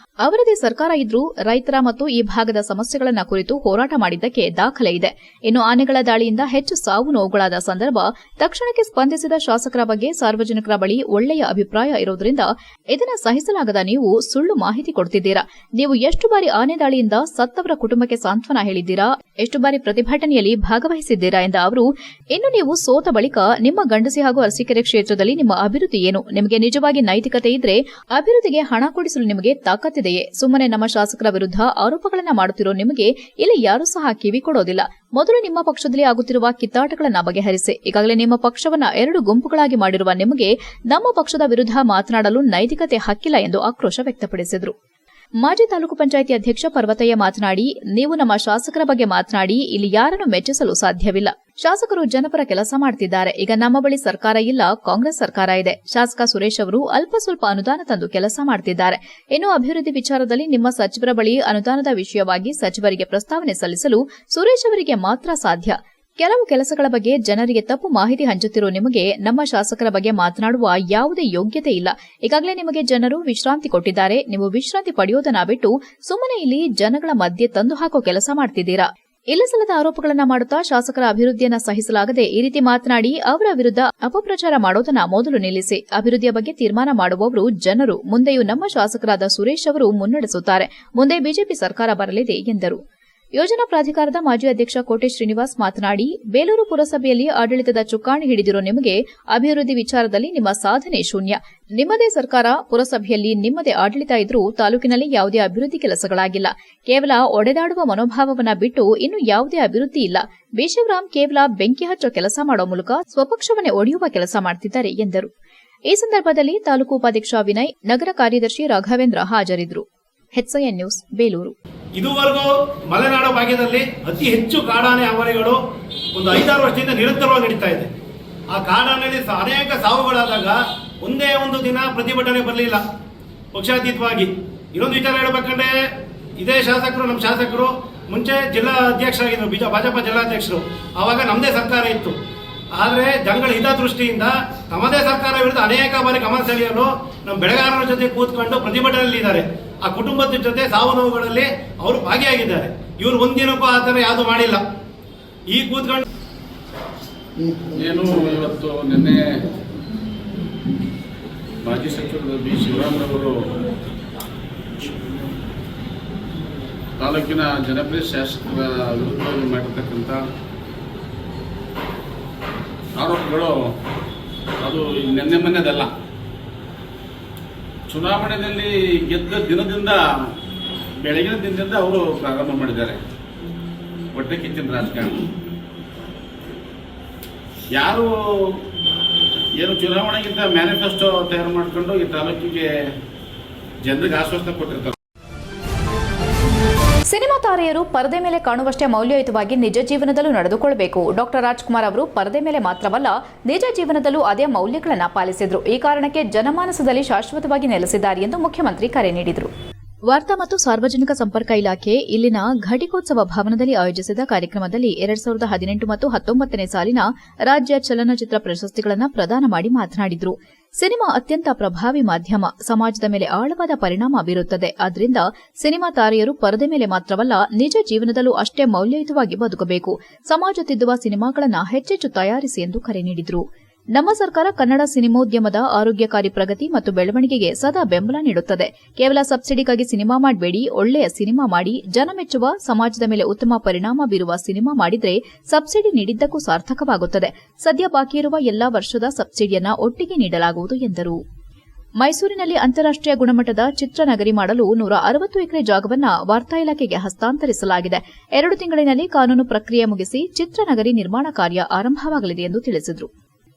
ಅವರದೇ ಸರ್ಕಾರ ಇದ್ರೂ ರೈತರ ಮತ್ತು ಈ ಭಾಗದ ಸಮಸ್ಯೆಗಳನ್ನು ಕುರಿತು ಹೋರಾಟ ಮಾಡಿದ್ದಕ್ಕೆ ದಾಖಲೆ ಇದೆ. ಇನ್ನು ಆನೆಗಳ ದಾಳಿಯಿಂದ ಹೆಚ್ಚು ಸಾವು ನೋವುಗಳಾದ ಸಂದರ್ಭ ತಕ್ಷಣಕ್ಕೆ ಸ್ಪಂದಿಸಿದ ಶಾಸಕರ ಬಗ್ಗೆ ಸಾರ್ವಜನಿಕರ ಬಳಿ ಒಳ್ಳೆಯ ಅಭಿಪ್ರಾಯ ಇರುವುದರಿಂದ ಇದನ್ನು ಸಹಿಸಲಾಗದ ನೀವು ಸುಳ್ಳು ಮಾಹಿತಿ ಕೊಡುತ್ತಿದ್ದೀರಾ. ನೀವು ಎಷ್ಟು ಬಾರಿ ಆನೆ ದಾಳಿಯಿಂದ ಸತ್ತವರ ಕುಟುಂಬಕ್ಕೆ ಸಾಂತ್ವನ ಹೇಳಿದ್ದೀರಾ, ಎಷ್ಟು ಬಾರಿ ಪ್ರತಿಭಟನೆಯಲ್ಲಿ ಭಾಗವಹಿಸಿದ್ದೀರಾ ಎಂದ ಅವರು, ಇನ್ನು ನೀವು ಸೋತ ಬಳಿಕ ನಿಮ್ಮ ಗಂಡಸಿ ಹಾಗೂ ಅರಸೀಕೆರೆ ಕ್ಷೇತ್ರದಲ್ಲಿ ನಿಮ್ಮ ಅಭಿವೃದ್ಧಿ ಏನು? ನಿಮಗೆ ನಿಜವಾಗಿ ನೈತಿಕತೆ ಇದ್ರೆ ಅಭಿವೃದ್ಧಿಗೆ ಹಣ ಕೊಡಿಸಲು ನಿಮಗೆ ತಾಕತ್ತಿದೆಯೇ? ಸುಮ್ಮನೆ ನಮ್ಮ ಶಾಸಕರ ವಿರುದ್ಧ ಆರೋಪಗಳನ್ನು ಮಾಡುತ್ತಿರೋ ನಿಮಗೆ ಇಲ್ಲಿ ಯಾರೂ ಸಹ ಕಿವಿ ಕೊಡೋದಿಲ್ಲ. ಮೊದಲು ನಿಮ್ಮ ಪಕ್ಷದಲ್ಲಿ ಆಗುತ್ತಿರುವ ಕಿತ್ತಾಟಗಳನ್ನು ಬಗೆಹರಿಸಿ. ಈಗಾಗಲೇ ನಿಮ್ಮ ಪಕ್ಷವನ್ನ 2 ಗುಂಪುಗಳಾಗಿ ಮಾಡಿರುವ ನಿಮಗೆ ನಮ್ಮ ಪಕ್ಷದ ವಿರುದ್ಧ ಮಾತನಾಡಲು ನೈತಿಕತೆ ಹಕ್ಕಿಲ್ಲ ಎಂದು ಆಕ್ರೋಶ ವ್ಯಕ್ತಪಡಿಸಿದರು. ಮಾಜಿ ತಾಲೂಕು ಪಂಚಾಯಿತಿ ಅಧ್ಯಕ್ಷ ಪರ್ವತಯ್ಯ ಮಾತನಾಡಿ, ನೀವು ನಮ್ಮ ಶಾಸಕರ ಬಗ್ಗೆ ಮಾತನಾಡಿ ಇಲ್ಲಿ ಯಾರನ್ನು ಮೆಚ್ಚಿಸಲು ಸಾಧ್ಯವಿಲ್ಲ. ಶಾಸಕರು ಜನಪರ ಕೆಲಸ ಮಾಡ್ತಿದ್ದಾರೆ. ಈಗ ನಮ್ಮ ಬಳಿ ಸರ್ಕಾರ ಇಲ್ಲ, ಕಾಂಗ್ರೆಸ್ ಸರ್ಕಾರ ಇದೆ. ಶಾಸಕ ಸುರೇಶ್ ಅವರು ಅಲ್ಪ ಸ್ವಲ್ಪ ಅನುದಾನ ತಂದು ಕೆಲಸ ಮಾಡ್ತಿದ್ದಾರೆ. ಇನ್ನು ಅಭಿವೃದ್ಧಿ ವಿಚಾರದಲ್ಲಿ ನಿಮ್ಮ ಸಚಿವರ ಬಳಿ ಅನುದಾನದ ವಿಷಯವಾಗಿ ಸಚಿವರಿಗೆ ಪ್ರಸ್ತಾವನೆ ಸಲ್ಲಿಸಲು ಸುರೇಶ್ ಅವರಿಗೆ ಮಾತ್ರ ಸಾಧ್ಯ. ಕೆಲವು ಕೆಲಸಗಳ ಬಗ್ಗೆ ಜನರಿಗೆ ತಪ್ಪು ಮಾಹಿತಿ ಹಂಚುತ್ತಿರುವ ನಿಮಗೆ ನಮ್ಮ ಶಾಸಕರ ಬಗ್ಗೆ ಮಾತನಾಡುವ ಯಾವುದೇ ಯೋಗ್ಯತೆ ಇಲ್ಲ. ಈಗಾಗಲೇ ನಿಮಗೆ ಜನರು ವಿಶ್ರಾಂತಿ ಕೊಟ್ಟಿದ್ದಾರೆ. ನೀವು ವಿಶ್ರಾಂತಿ ಪಡೆಯೋದನ್ನ ಬಿಟ್ಟು ಸುಮ್ಮನೆ ಇಲ್ಲಿ ಜನಗಳ ಮಧ್ಯೆ ತಂದು ಹಾಕೋ ಕೆಲಸ ಮಾಡ್ತಿದ್ದೀರಾ. ಇಲ್ಲಸಲ್ಲದ ಆರೋಪಗಳನ್ನ ಮಾಡುತ್ತಾ ಶಾಸಕರ ಅಭಿವೃದ್ಧಿಯನ್ನ ಸಹಿಸಲಾಗದೆ ಈ ರೀತಿ ಮಾತನಾಡಿ ಅವರ ವಿರುದ್ಧ ಅಪಪ್ರಚಾರ ಮಾಡೋದನ್ನ ಮೊದಲು ನಿಲ್ಲಿಸಿ. ಅಭಿವೃದ್ಧಿಯ ಬಗ್ಗೆ ತೀರ್ಮಾನ ಮಾಡುವವರು ಜನರು. ಮುಂದೆಯೂ ನಮ್ಮ ಶಾಸಕರಾದ ಸುರೇಶ್ ಅವರು ಮುನ್ನಡೆಸುತ್ತಾರೆ. ಮುಂದೆ ಬಿಜೆಪಿ ಸರ್ಕಾರ ಬರಲಿದೆ ಎಂದರು. ಯೋಜನಾ ಪ್ರಾಧಿಕಾರದ ಮಾಜಿ ಅಧ್ಯಕ್ಷ ಕೋಟೆ ಶ್ರೀನಿವಾಸ್ ಮಾತನಾಡಿ, ಬೇಲೂರು ಪುರಸಭೆಯಲ್ಲಿ ಆಡಳಿತದ ಚುಕ್ಕಾಣಿ ಹಿಡಿದಿರೋ ನಿಮಗೆ ಅಭಿವೃದ್ಧಿ ವಿಚಾರದಲ್ಲಿ ನಿಮ್ಮ ಸಾಧನೆ ಶೂನ್ಯ. ನಿಮ್ಮದೇ ಸರ್ಕಾರ, ಪುರಸಭೆಯಲ್ಲಿ ನಿಮ್ಮದೇ ಆಡಳಿತ ಇದ್ರೂ ತಾಲೂಕಿನಲ್ಲಿ ಯಾವುದೇ ಅಭಿವೃದ್ಧಿ ಕೆಲಸಗಳಾಗಿಲ್ಲ. ಕೇವಲ ಒಡೆದಾಡುವ ಮನೋಭಾವವನ್ನ ಬಿಟ್ಟು ಇನ್ನು ಯಾವುದೇ ಅಭಿವೃದ್ಧಿ ಇಲ್ಲ. ಬಿಶಿವರಾಮ್ ಕೇವಲ ಬೆಂಕಿ ಹಚ್ಚೋ ಕೆಲಸ ಮಾಡೋ ಮೂಲಕ ಸ್ವಪಕ್ಷವನ್ನೇ ಒಡೆಯುವ ಕೆಲಸ ಮಾಡುತ್ತಿದ್ದಾರೆ ಎಂದರು. ಈ ಸಂದರ್ಭದಲ್ಲಿ ತಾಲೂಕು ಉಪಾಧ್ಯಕ್ಷ ವಿನಯ್, ನಗರ ಕಾರ್ಯದರ್ಶಿ ರಾಘವೇಂದ್ರ ಹಾಜರಿದ್ದರು. HCN news, Belur. ಇದುವರೆಗೂ ಮಲೆನಾಡು ಭಾಗದಲ್ಲಿ ಅತಿ ಹೆಚ್ಚು ಕಾಡಾನೆ ಹಾವಳಿಗಳು ಒಂದು 5-6 ವರ್ಷದಿಂದ ನಿರಂತರವಾಗಿ ನಡೀತಾ ಇದೆ. ಆ ಕಾಡಾನೆಯಲ್ಲಿ ಅನೇಕ ಸಾವುಗಳಾದಾಗ ಒಂದೇ ಒಂದು ದಿನ ಪ್ರತಿಭಟನೆ ಬರಲಿಲ್ಲ ಪಕ್ಷಾತೀತವಾಗಿ. ಇನ್ನೊಂದು ವಿಚಾರ ಹೇಳಬೇಕಂದ್ರೆ, ಇದೇ ಶಾಸಕರು, ನಮ್ಮ ಶಾಸಕರು ಮುಂಚೆ ಜಿಲ್ಲಾ ಅಧ್ಯಕ್ಷರಾಗಿದ್ದರು, ಭಾಜಪ ಜಿಲ್ಲಾಧ್ಯಕ್ಷರು. ಆವಾಗ ನಮ್ಮದೇ ಸರ್ಕಾರ ಇತ್ತು. ಆದರೆ ಜನಗಳ ಹಿತದೃಷ್ಟಿಯಿಂದ ತಮ್ಮದೇ ಸರ್ಕಾರ ವಿರುದ್ಧ ಅನೇಕ ಬಾರಿ ಗಮನ ಸೆಳೆಯಲು ನಮ್ಮ ಬೆಳೆಗಾರರ ಜೊತೆ ಕೂತ್ಕೊಂಡು ಪ್ರತಿಭಟನೆಯಲ್ಲಿದ್ದಾರೆ. ಆ ಕುಟುಂಬದ ಜೊತೆ ಸಾವು ನೋವುಗಳಲ್ಲಿ ಅವರು ಭಾಗಿಯಾಗಿದ್ದಾರೆ. ಇವರು ಒಂದಿನಕ್ಕೂ ಆ ಥರ ಯಾವುದು ಮಾಡಿಲ್ಲ. ಈ ಕೂತ್ಕೊಂಡು ಏನು ಇವತ್ತು ನಿನ್ನೆ ಮಾಜಿ ಸಚಿವರು ಬಿ ಶಿವರಾಮರವರು ತಾಲೂಕಿನ ಜನಪ್ರಿಯ ಶಾಸಕರ ವಿರುದ್ಧವಾಗಿ ಮಾಡಿರ್ತಕ್ಕಂಥ ಆರೋಪಗಳು ಅದು ನಿನ್ನೆ ಮೊನ್ನೆದಲ್ಲ. ಚುನಾವಣೆಯಲ್ಲಿ ಗೆದ್ದ ದಿನದಿಂದ, ಬೆಳಗಿನ ದಿನದಿಂದ ಅವರು ಪ್ರಾರಂಭ ಮಾಡಿದ್ದಾರೆ ಹೊಟ್ಟೆ ಕಿಚ್ಚಿನ ರಾಜಕಾರಣ. ಯಾರು ಏನು ಚುನಾವಣೆಗಿಂತ ಮ್ಯಾನಿಫೆಸ್ಟೋ ತಯಾರು ಮಾಡಿಕೊಂಡು ಈ ತಾಲೂಕಿಗೆ ಜನರಿಗೆ ಆಶ್ವಾಸನೆ ಕೊಟ್ಟಿರ್ತಾರೆ. ಸಿನಿಮಾ ತಾರೆಯರು ಪರದೆ ಮೇಲೆ ಕಾಣುವಷ್ಟೇ ಮೌಲ್ಯಯುತವಾಗಿ ನಿಜ ಜೀವನದಲ್ಲೂ ನಡೆದುಕೊಳ್ಳಬೇಕು. ಡಾಕ್ಟರ್ ರಾಜ್ಕುಮಾರ್ ಅವರು ಪರದೆ ಮೇಲೆ ಮಾತ್ರವಲ್ಲ, ನಿಜ ಜೀವನದಲ್ಲೂ ಅದೇ ಮೌಲ್ಯಗಳನ್ನು ಪಾಲಿಸಿದ್ರು. ಈ ಕಾರಣಕ್ಕೆ ಜನಮಾನಸದಲ್ಲಿ ಶಾಶ್ವತವಾಗಿ ನೆಲೆಸಿದ್ದಾರೆ ಎಂದು ಮುಖ್ಯಮಂತ್ರಿ ಕರೆ ನೀಡಿದರು. ವಾರ್ತಾ ಮತ್ತು ಸಾರ್ವಜನಿಕ ಸಂಪರ್ಕ ಇಲಾಖೆ ಇಲ್ಲಿನ ಘಟಿಕೋತ್ಸವ ಭವನದಲ್ಲಿ ಆಯೋಜಿಸಿದ ಕಾರ್ಯಕ್ರಮದಲ್ಲಿ 2018 ಮತ್ತು 19ನೇ ಸಾಲಿನ ರಾಜ್ಯ ಚಲನಚಿತ್ರ ಪ್ರಶಸ್ತಿಗಳನ್ನು ಪ್ರದಾನ ಮಾಡಿ ಮಾತನಾಡಿದರು. ಸಿನಿಮಾ ಅತ್ಯಂತ ಪ್ರಭಾವಿ ಮಾಧ್ಯಮ, ಸಮಾಜದ ಮೇಲೆ ಆಳವಾದ ಪರಿಣಾಮ ಬೀರುತ್ತದೆ. ಆದ್ದರಿಂದ ಸಿನಿಮಾ ತಾರೆಯರು ಪರದೆ ಮೇಲೆ ಮಾತ್ರವಲ್ಲ, ನಿಜ ಜೀವನದಲ್ಲೂ ಅಷ್ಟೇ ಮೌಲ್ಯಯುತವಾಗಿ ಬದುಕಬೇಕು. ಸಮಾಜ ತಿದ್ದುವ ಸಿನಿಮಾಗಳನ್ನು ಹೆಚ್ಚೆಚ್ಚು ತಯಾರಿಸಿ ಎಂದು ಕರೆ ನೀಡಿದರು. ನಮ್ಮ ಸರ್ಕಾರ ಕನ್ನಡ ಸಿನಿಮೋದ್ಯಮದ ಆರೋಗ್ಯಕಾರಿ ಪ್ರಗತಿ ಮತ್ತು ಬೆಳವಣಿಗೆಗೆ ಸದಾ ಬೆಂಬಲ ನೀಡುತ್ತದೆ. ಕೇವಲ ಸಬ್ಸಿಡಿಗಾಗಿ ಸಿನಿಮಾ ಮಾಡಬೇಡಿ, ಒಳ್ಳೆಯ ಸಿನಿಮಾ ಮಾಡಿ, ಜನ ಮೆಚ್ಚುವ, ಸಮಾಜದ ಮೇಲೆ ಉತ್ತಮ ಪರಿಣಾಮ ಬೀರುವ ಸಿನಿಮಾ ಮಾಡಿದ್ರೆ ಸಬ್ಸಿಡಿ ನೀಡಿದ್ದಕ್ಕೂ ಸಾರ್ಥಕವಾಗುತ್ತದೆ. ಸದ್ಯ ಬಾಕಿ ಇರುವ ಎಲ್ಲಾ ವರ್ಷದ ಸಬ್ಸಿಡಿಯನ್ನ ಒಟ್ಟಿಗೆ ನೀಡಲಾಗುವುದು ಎಂದರು. ಮೈಸೂರಿನಲ್ಲಿ ಅಂತಾರಾಷ್ಟೀಯ ಗುಣಮಟ್ಟದ ಚಿತ್ರನಗರಿ ಮಾಡಲು 160 ಎಕರೆ ಜಾಗವನ್ನು ವಾರ್ತಾ ಇಲಾಖೆಗೆ ಹಸ್ತಾಂತರಿಸಲಾಗಿದೆ. 2 ತಿಂಗಳಿನಲ್ಲಿ ಕಾನೂನು ಪ್ರಕ್ರಿಯೆ ಮುಗಿಸಿ ಚಿತ್ರನಗರಿ ನಿರ್ಮಾಣ ಕಾರ್ಯ ಆರಂಭವಾಗಲಿದೆ ಎಂದು ತಿಳಿಸಿದರು.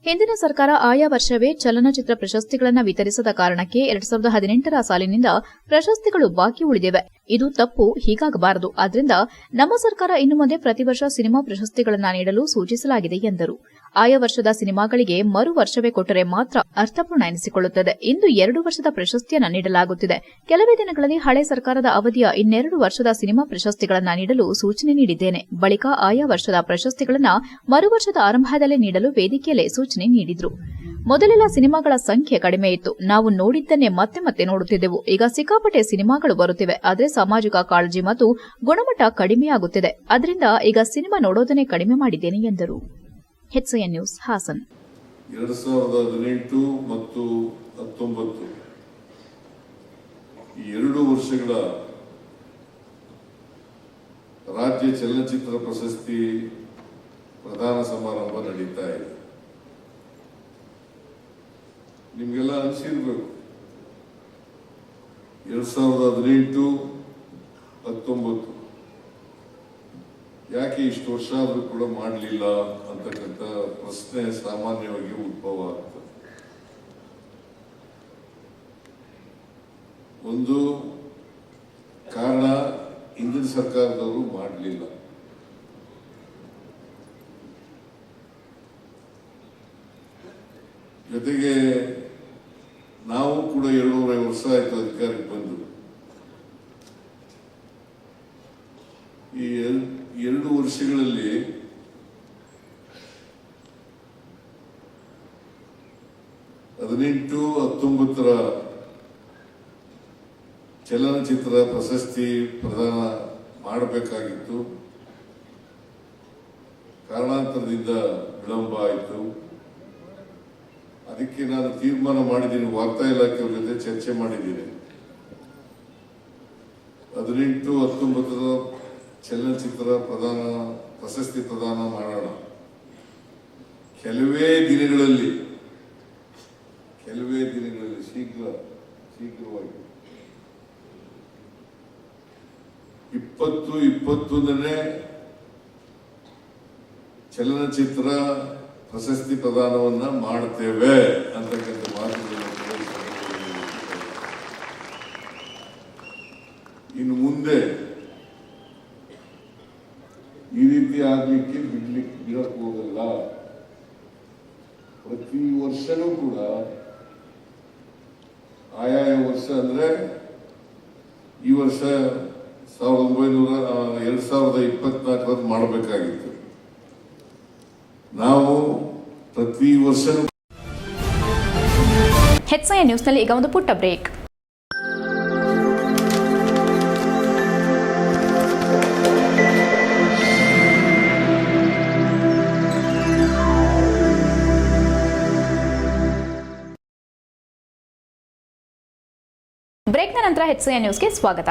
ಹಿಂದಿನ ಸರ್ಕಾರ ಆಯಾ ವರ್ಷವೇ ಚಲನಚಿತ್ರ ಪ್ರಶಸ್ತಿಗಳನ್ನು ವಿತರಿಸದ ಕಾರಣಕ್ಕೆ 2018ರ ಸಾಲಿನಿಂದ ಪ್ರಶಸ್ತಿಗಳು ಬಾಕಿ ಉಳಿದಿವೆ. ಇದು ತಪ್ಪು, ಹೀಗಾಗಬಾರದು. ಆದ್ದರಿಂದ ನಮ್ಮ ಸರ್ಕಾರ ಇನ್ನು ಮುಂದೆ ಪ್ರತಿ ವರ್ಷ ಸಿನಿಮಾ ಪ್ರಶಸ್ತಿಗಳನ್ನು ನೀಡಲು ಸೂಚಿಸಲಾಗಿದೆ ಎಂದರು. ಆಯಾ ವರ್ಷದ ಸಿನಿಮಾಗಳಿಗೆ ಮರು ವರ್ಷವೇ ಕೊಟ್ಟರೆ ಮಾತ್ರ ಅರ್ಥಪೂರ್ಣ ಎನಿಸಿಕೊಳ್ಳುತ್ತದೆ. ಇಂದು 2 ವರ್ಷದ ಪ್ರಶಸ್ತಿಯನ್ನು ನೀಡಲಾಗುತ್ತಿದೆ. ಕೆಲವೇ ದಿನಗಳಲ್ಲಿ ಹಳೆ ಸರ್ಕಾರದ ಅವಧಿಯ 2 ವರ್ಷದ ಸಿನಿಮಾ ಪ್ರಶಸ್ತಿಗಳನ್ನು ನೀಡಲು ಸೂಚನೆ ನೀಡಿದ್ದೇನೆ. ಬಳಿಕ ಆಯಾ ವರ್ಷದ ಪ್ರಶಸ್ತಿಗಳನ್ನು ಮರು ವರ್ಷದ ಆರಂಭದಲ್ಲೇ ನೀಡಲು ವೇದಿಕೆಯಲ್ಲೇ ಸೂಚನೆ ನೀಡಿದ್ರು. ಮೊದಲೆಲ್ಲ ಸಿನಿಮಾಗಳ ಸಂಖ್ಯೆ ಕಡಿಮೆ ಇತ್ತು. ನಾವು ನೋಡಿದ್ದನ್ನೇ ಮತ್ತೆ ಮತ್ತೆ ನೋಡುತ್ತಿದ್ದೆವು. ಈಗ ಸಿಕ್ಕಾಪಟ್ಟೆ ಸಿನಿಮಾಗಳು ಬರುತ್ತಿವೆ. ಆದರೆ ಸಾಮಾಜಿಕ ಕಾಳಜಿ ಮತ್ತು ಗುಣಮಟ್ಟ ಕಡಿಮೆಯಾಗುತ್ತಿದೆ. ಅದರಿಂದ ಈಗ ಸಿನಿಮಾ ನೋಡೋದನ್ನೇ ಕಡಿಮೆ ಮಾಡಿದ್ದೇನೆ ಎಂದರು. HCN news, Haasan. 2018 ಮತ್ತು 19 ಈ 2 ವರ್ಷಗಳ ರಾಜ್ಯ ಚಲನಚಿತ್ರ ಪ್ರಶಸ್ತಿ ಪ್ರದಾನ ಸಮಾರಂಭ ನಡೀತಾ ಇದೆ. ನಿಮಗೆಲ್ಲ ಅನಿಸಿರ್ಬೇಕು, 2018, 19 ಯಾಕೆ ಇಷ್ಟು ವರ್ಷ ಆದರೂ ಕೂಡ ಮಾಡಲಿಲ್ಲ ಅಂತಕ್ಕಂಥ ಪ್ರಶ್ನೆ ಸಾಮಾನ್ಯವಾಗಿ ಉದ್ಭವ ಆಗ್ತದೆ. ಒಂದು ಕಾರಣ, ಹಿಂದಿನ ಸರ್ಕಾರದವರು ಮಾಡಲಿಲ್ಲ. ಜೊತೆಗೆ ನಾವು ಕೂಡ 250 ವರ್ಷ ಆಯಿತು ಅಧಿಕಾರಕ್ಕೆ ಬಂದು. ಈ 2 ವರ್ಷಗಳಲ್ಲಿ ಹದಿನೆಂಟು 19 ಚಲನಚಿತ್ರ ಪ್ರಶಸ್ತಿ ಪ್ರದಾನ ಮಾಡಬೇಕಾಗಿತ್ತು. ಕಾರಣಾಂತರದಿಂದ ವಿಳಂಬ ಆಯಿತು. ಅದಕ್ಕೆ ನಾನು ತೀರ್ಮಾನ ಮಾಡಿದ್ದೀನಿ, ವಾರ್ತಾ ಇಲಾಖೆಯವ್ರ ಜೊತೆ ಚರ್ಚೆ ಮಾಡಿದ್ದೀನಿ. 18, 19 ಚಲನಚಿತ್ರ ಪ್ರಶಸ್ತಿ ಪ್ರದಾನ ಮಾಡೋಣ. ಕೆಲವೇ ದಿನಗಳಲ್ಲಿ ಶೀಘ್ರವಾಗಿ 20-21ನೇ ಚಲನಚಿತ್ರ ಪ್ರಶಸ್ತಿ ಪ್ರದಾನವನ್ನ ಮಾಡ್ತೇವೆ ಅಂತಕ್ಕಂಥ ಮಾತುಗಳನ್ನು ಇನ್ನು ಮುಂದೆ ಈ ರೀತಿ ಆಗ್ಲಿಕ್ಕೆ ಬಿಡಕ್ಕೆ ಹೋಗಲ್ಲ. ಪ್ರತಿ ವರ್ಷನೂ ಕೂಡ ಆಯಾಯ ವರ್ಷ ಅಂದ್ರೆ ಈ ವರ್ಷ 2024 ಮಾಡಬೇಕಾಗಿತ್ತು. ನಾವು ಪ್ರತಿ ವರ್ಷ ಹೆಚ್ಐ ನ್ಯೂಸ್ನಲ್ಲಿ ಈಗ ಒಂದು ಪುಟ್ಟ ಬ್ರೇಕ್. ಬ್ರೇಕ್ನ ನಂತರ ಹೆಚ್ಐ ನ್ಯೂಸ್ಗೆ ಸ್ವಾಗತ.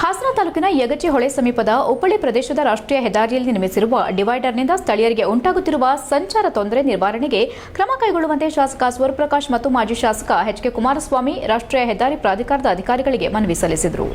ಹಾಸನ ತಾಲೂಕಿನ ಯಗಚಿ ಹೊಳೆ ಸಮೀಪದ ಉಪ್ಪಳಿ ಪ್ರದೇಶದ ರಾಷ್ಟ್ರೀಯ ಹೆದ್ದಾರಿಯಲ್ಲಿ ನಿರ್ಮಿಸಿರುವ ಡಿವೈಡರ್ನಿಂದ ಸ್ಥಳೀಯರಿಗೆ ಉಂಟಾಗುತ್ತಿರುವ ಸಂಚಾರ ತೊಂದರೆ ನಿವಾರಣೆಗೆ ಕ್ರಮ ಕೈಗೊಳ್ಳುವಂತೆ ಶಾಸಕ ಸ್ವರ್ಪ್ರಕಾಶ್ ಮತ್ತು ಮಾಜಿ ಶಾಸಕ ಎಚ್.ಕೆ. ಕುಮಾರಸ್ವಾಮಿ ರಾಷ್ಟ್ರೀಯ ಹೆದ್ದಾರಿ ಪ್ರಾಧಿಕಾರದ ಅಧಿಕಾರಿಗಳಿಗೆ ಮನವಿ ಸಲ್ಲಿಸಿದರು.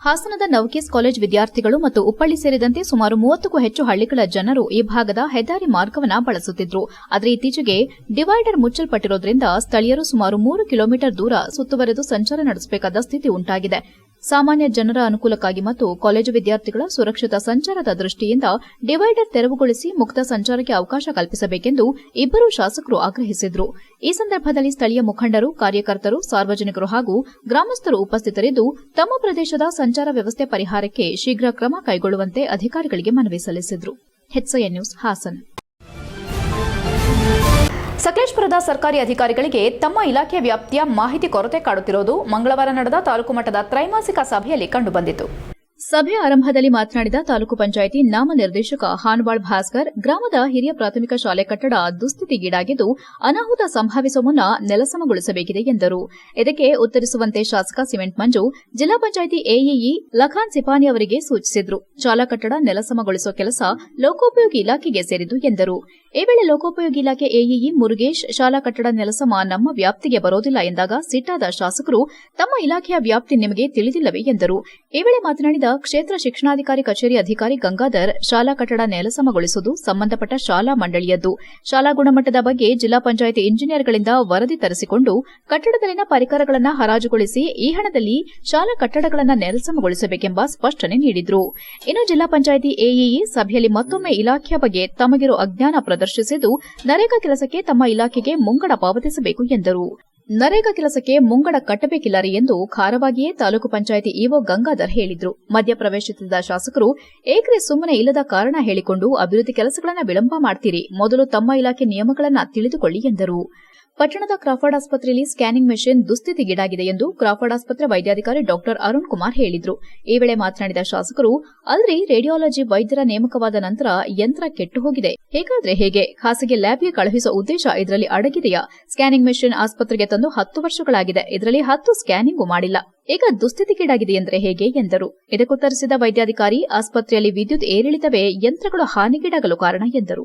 ಹಾಸನದ ನವಕೀಸ್ ಕಾಲೇಜ್ ವಿದ್ಯಾರ್ಥಿಗಳು ಮತ್ತು ಉಪ್ಪಳ್ಳಿ ಸೇರಿದಂತೆ ಸುಮಾರು 30ಕ್ಕೂ ಹೆಚ್ಚು ಹಳ್ಳಿಗಳ ಜನರು ಈ ಭಾಗದ ಹೆದ್ದಾರಿ ಮಾರ್ಗವನ್ನು ಬಳಸುತ್ತಿದ್ರು. ಆದರೆ ಇತ್ತೀಚೆಗೆ ಡಿವೈಡರ್ ಮುಚ್ಚಲ್ಪಟ್ಟಿರೋದ್ರಿಂದ ಸ್ಥಳೀಯರು ಸುಮಾರು 3 ಕಿಲೋಮೀಟರ್ ದೂರ ಸುತ್ತುವರೆದು ಸಂಚಾರ ನಡೆಸಬೇಕಾದ ಸ್ಥಿತಿ ಉಂಟಾಗಿದೆ. ಸಾಮಾನ್ಯ ಜನರ ಅನುಕೂಲಕ್ಕಾಗಿ ಮತ್ತು ಕಾಲೇಜು ವಿದ್ಯಾರ್ಥಿಗಳ ಸುರಕ್ಷಿತ ಸಂಚಾರದ ದೃಷ್ಟಿಯಿಂದ ಡಿವೈಡರ್ ತೆರವುಗೊಳಿಸಿ ಮುಕ್ತ ಸಂಚಾರಕ್ಕೆ ಅವಕಾಶ ಕಲ್ಪಿಸಬೇಕೆಂದು ಇಬ್ಬರು ಶಾಸಕರು ಆಗ್ರಹಿಸಿದರು. ಈ ಸಂದರ್ಭದಲ್ಲಿ ಸ್ಥಳೀಯ ಮುಖಂಡರು, ಕಾರ್ಯಕರ್ತರು, ಸಾರ್ವಜನಿಕರು ಹಾಗೂ ಗ್ರಾಮಸ್ಥರು ಉಪಸ್ಥಿತರಿದ್ದು ತಮ್ಮ ಪ್ರದೇಶದ ಸಂಚಾರ ವ್ಯವಸ್ಥೆ ಪರಿಹಾರಕ್ಕೆ ಶೀಘ್ರ ಕ್ರಮ ಕೈಗೊಳ್ಳುವಂತೆ ಅಧಿಕಾರಿಗಳಿಗೆ ಮನವಿ ಸಲ್ಲಿಸಿದರು. ಹೆಚ್ಐ ನ್ಯೂಸ್ ಹಾಸನ್. ಸಕಲೇಶಪುರದ ಸರ್ಕಾರಿ ಅಧಿಕಾರಿಗಳಿಗೆ ತಮ್ಮ ಇಲಾಖೆಯ ವ್ಯಾಪ್ತಿಯ ಮಾಹಿತಿ ಕೊರತೆ ಕಾಡುತ್ತಿರುವುದು ಮಂಗಳವಾರ ನಡೆದ ತಾಲೂಕು ಮಟ್ಟದ ತ್ರೈಮಾಸಿಕ ಸಭೆಯಲ್ಲಿ ಕಂಡುಬಂದಿತು. ಸಭೆ ಆರಂಭದಲ್ಲಿ ಮಾತನಾಡಿದ ತಾಲೂಕು ಪಂಚಾಯಿತಿ ನಾಮನಿರ್ದೇಶಕ ಹಾನ್ವಾಳ್ ಭಾಸ್ಕರ್, ಗ್ರಾಮದ ಹಿರಿಯ ಪ್ರಾಥಮಿಕ ಶಾಲೆ ಕಟ್ಟಡ ದುಸ್ಥಿತಿಗೀಡಾಗಿದ್ದು ಅನಾಹುತ ಸಂಭವಿಸುವ ಮುನ್ನ ನೆಲಸಮಗೊಳಿಸಬೇಕಿದೆ ಎಂದರು. ಇದಕ್ಕೆ ಉತ್ತರಿಸುವಂತೆ ಶಾಸಕ ಸಿಮೆಂಟ್ ಮಂಜು ಜಿಲ್ಲಾ ಪಂಚಾಯಿತಿ ಎಇಇ ಲಖಾನ್ ಸಿಪಾನಿ ಅವರಿಗೆ ಸೂಚಿಸಿದರು. ಶಾಲಾ ಕಟ್ಟಡ ನೆಲಸಮಗೊಳಿಸುವ ಕೆಲಸ ಲೋಕೋಪಯೋಗಿ ಇಲಾಖೆಗೆ ಸೇರಿದ್ದು ಎಂದರು. ಈ ವೇಳೆ ಲೋಕೋಪಯೋಗಿ ಇಲಾಖೆ ಎಇಇ ಮುರುಗೇಶ್, ಶಾಲಾ ಕಟ್ಟಡ ನೆಲಸಮ ನಮ್ಮ ವ್ಯಾಪ್ತಿಗೆ ಬರೋದಿಲ್ಲ ಎಂದಾಗ ಸಿಟ್ಟಾದ ಶಾಸಕರು, ತಮ್ಮ ಇಲಾಖೆಯ ವ್ಯಾಪ್ತಿ ನಿಮಗೆ ತಿಳಿದಿಲ್ಲವೇ ಎಂದರು. ಈ ವೇಳೆ ಮಾತನಾಡಿದ ಕ್ಷೇತ್ರ ಶಿಕ್ಷಣಾಧಿಕಾರಿ ಕಚೇರಿ ಅಧಿಕಾರಿ ಗಂಗಾಧರ್, ಶಾಲಾ ಕಟ್ಟಡ ನೆಲಸಮಗೊಳಿಸುವುದು ಸಂಬಂಧಪಟ್ಟ ಶಾಲಾ ಮಂಡಳಿಯದ್ದು. ಶಾಲಾ ಗುಣಮಟ್ಟದ ಬಗ್ಗೆ ಜಿಲ್ಲಾ ಪಂಚಾಯಿತಿ ಇಂಜಿನಿಯರ್ಗಳಿಂದ ವರದಿ ತರಿಸಿಕೊಂಡು ಕಟ್ಟಡದಲ್ಲಿನ ಪರಿಕರಗಳನ್ನು ಹರಾಜುಗೊಳಿಸಿ ಈ ಹಣದಲ್ಲಿ ಶಾಲಾ ಕಟ್ಟಡಗಳನ್ನು ನೆಲಸಮಗೊಳಿಸಬೇಕೆಂಬ ಸ್ಪಷ್ಟನೆ ನೀಡಿದರು. ಇನ್ನು ಜಿಲ್ಲಾ ಪಂಚಾಯಿತಿ ಎಇಇ ಸಭೆಯಲ್ಲಿ ಮತ್ತೊಮ್ಮೆ ಇಲಾಖೆಯ ಬಗ್ಗೆ ತಮಗಿರೋ ಅಜ್ಞಾನ ಪ್ರದರ್ಶಿಸಿದ್ದು ನರೇಗಾ ಕೆಲಸಕ್ಕೆ ತಮ್ಮ ಇಲಾಖೆಗೆ ಮುಂಗಡ ಪಾವತಿಸಬೇಕು ಎಂದರು. ನರೇಗಾ ಕೆಲಸಕ್ಕೆ ಮುಂಗಡ ಕಟ್ಟಬೇಕಿಲ್ಲರಿ ಎಂದು ಖಾರವಾಗಿಯೇ ತಾಲೂಕು ಪಂಚಾಯಿತಿ ಇಒ ಗಂಗಾಧರ್ ಹೇಳಿದ್ರು. ಮಧ್ಯಪ್ರವೇಶಿಸಿದ ಶಾಸಕರು, ಏಕ್ರೆ ಸುಮ್ಮನೆ ಇಲ್ಲದ ಕಾರಣ ಹೇಳಿಕೊಂಡು ಅಭಿವೃದ್ಧಿ ಕೆಲಸಗಳನ್ನು ವಿಳಂಬ ಮಾಡ್ತೀರಿ, ಮೊದಲು ತಮ್ಮ ಇಲಾಖೆ ನಿಯಮಗಳನ್ನು ತಿಳಿದುಕೊಳ್ಳಿ ಎಂದರು. ಪಟ್ಟಣದ ಕ್ರಾಫರ್ಡ್ ಆಸ್ಪತ್ರೆಯಲ್ಲಿ ಸ್ಕ್ಯಾನಿಂಗ್ ಮೆಷಿನ್ ದುಸ್ಥಿತಿಗೀಡಾಗಿದೆ ಎಂದು ಕ್ರಾಫರ್ಡ್ ಆಸ್ಪತ್ರೆ ವೈದ್ಯಾಧಿಕಾರಿ ಡಾ ಅರುಣ್ ಕುಮಾರ್ ಹೇಳಿದರು. ಈ ವೇಳೆ ಮಾತನಾಡಿದ ಶಾಸಕರು, ಅಲ್ರಿ ರೇಡಿಯಾಲಜಿ ವೈದ್ಯರ ನೇಮಕವಾದ ನಂತರ ಯಂತ್ರ ಕೆಟ್ಟು ಹೋಗಿದೆ, ಹೇಗಾದ್ರೆ ಹೇಗೆ? ಖಾಸಗಿ ಲ್ಯಾಬ್ಗೆ ಕಳುಹಿಸುವ ಉದ್ದೇಶ ಇದರಲ್ಲಿ ಅಡಗಿದೆಯಾ? ಸ್ಕ್ಯಾನಿಂಗ್ ಮೆಷಿನ್ ಆಸ್ಪತ್ರೆಗೆ ತಂದು 10 ವರ್ಷಗಳಾಗಿದೆ, ಇದರಲ್ಲಿ 10 ಸ್ಕ್ಯಾನಿಂಗೂ ಮಾಡಿಲ್ಲ, ಈಗ ದುಸ್ಥಿತಿಗೀಡಾಗಿದೆ ಎಂದರೆ ಹೇಗೆ ಎಂದರು. ಇದಕ್ಕುತ್ತರಿಸಿದ ವೈದ್ಯಾಧಿಕಾರಿ, ಆಸ್ಪತ್ರೆಯಲ್ಲಿ ವಿದ್ಯುತ್ ಏರಿಳಿತವೇ ಯಂತ್ರಗಳು ಹಾನಿಗೀಡಾಗಲು ಕಾರಣ ಎಂದರು.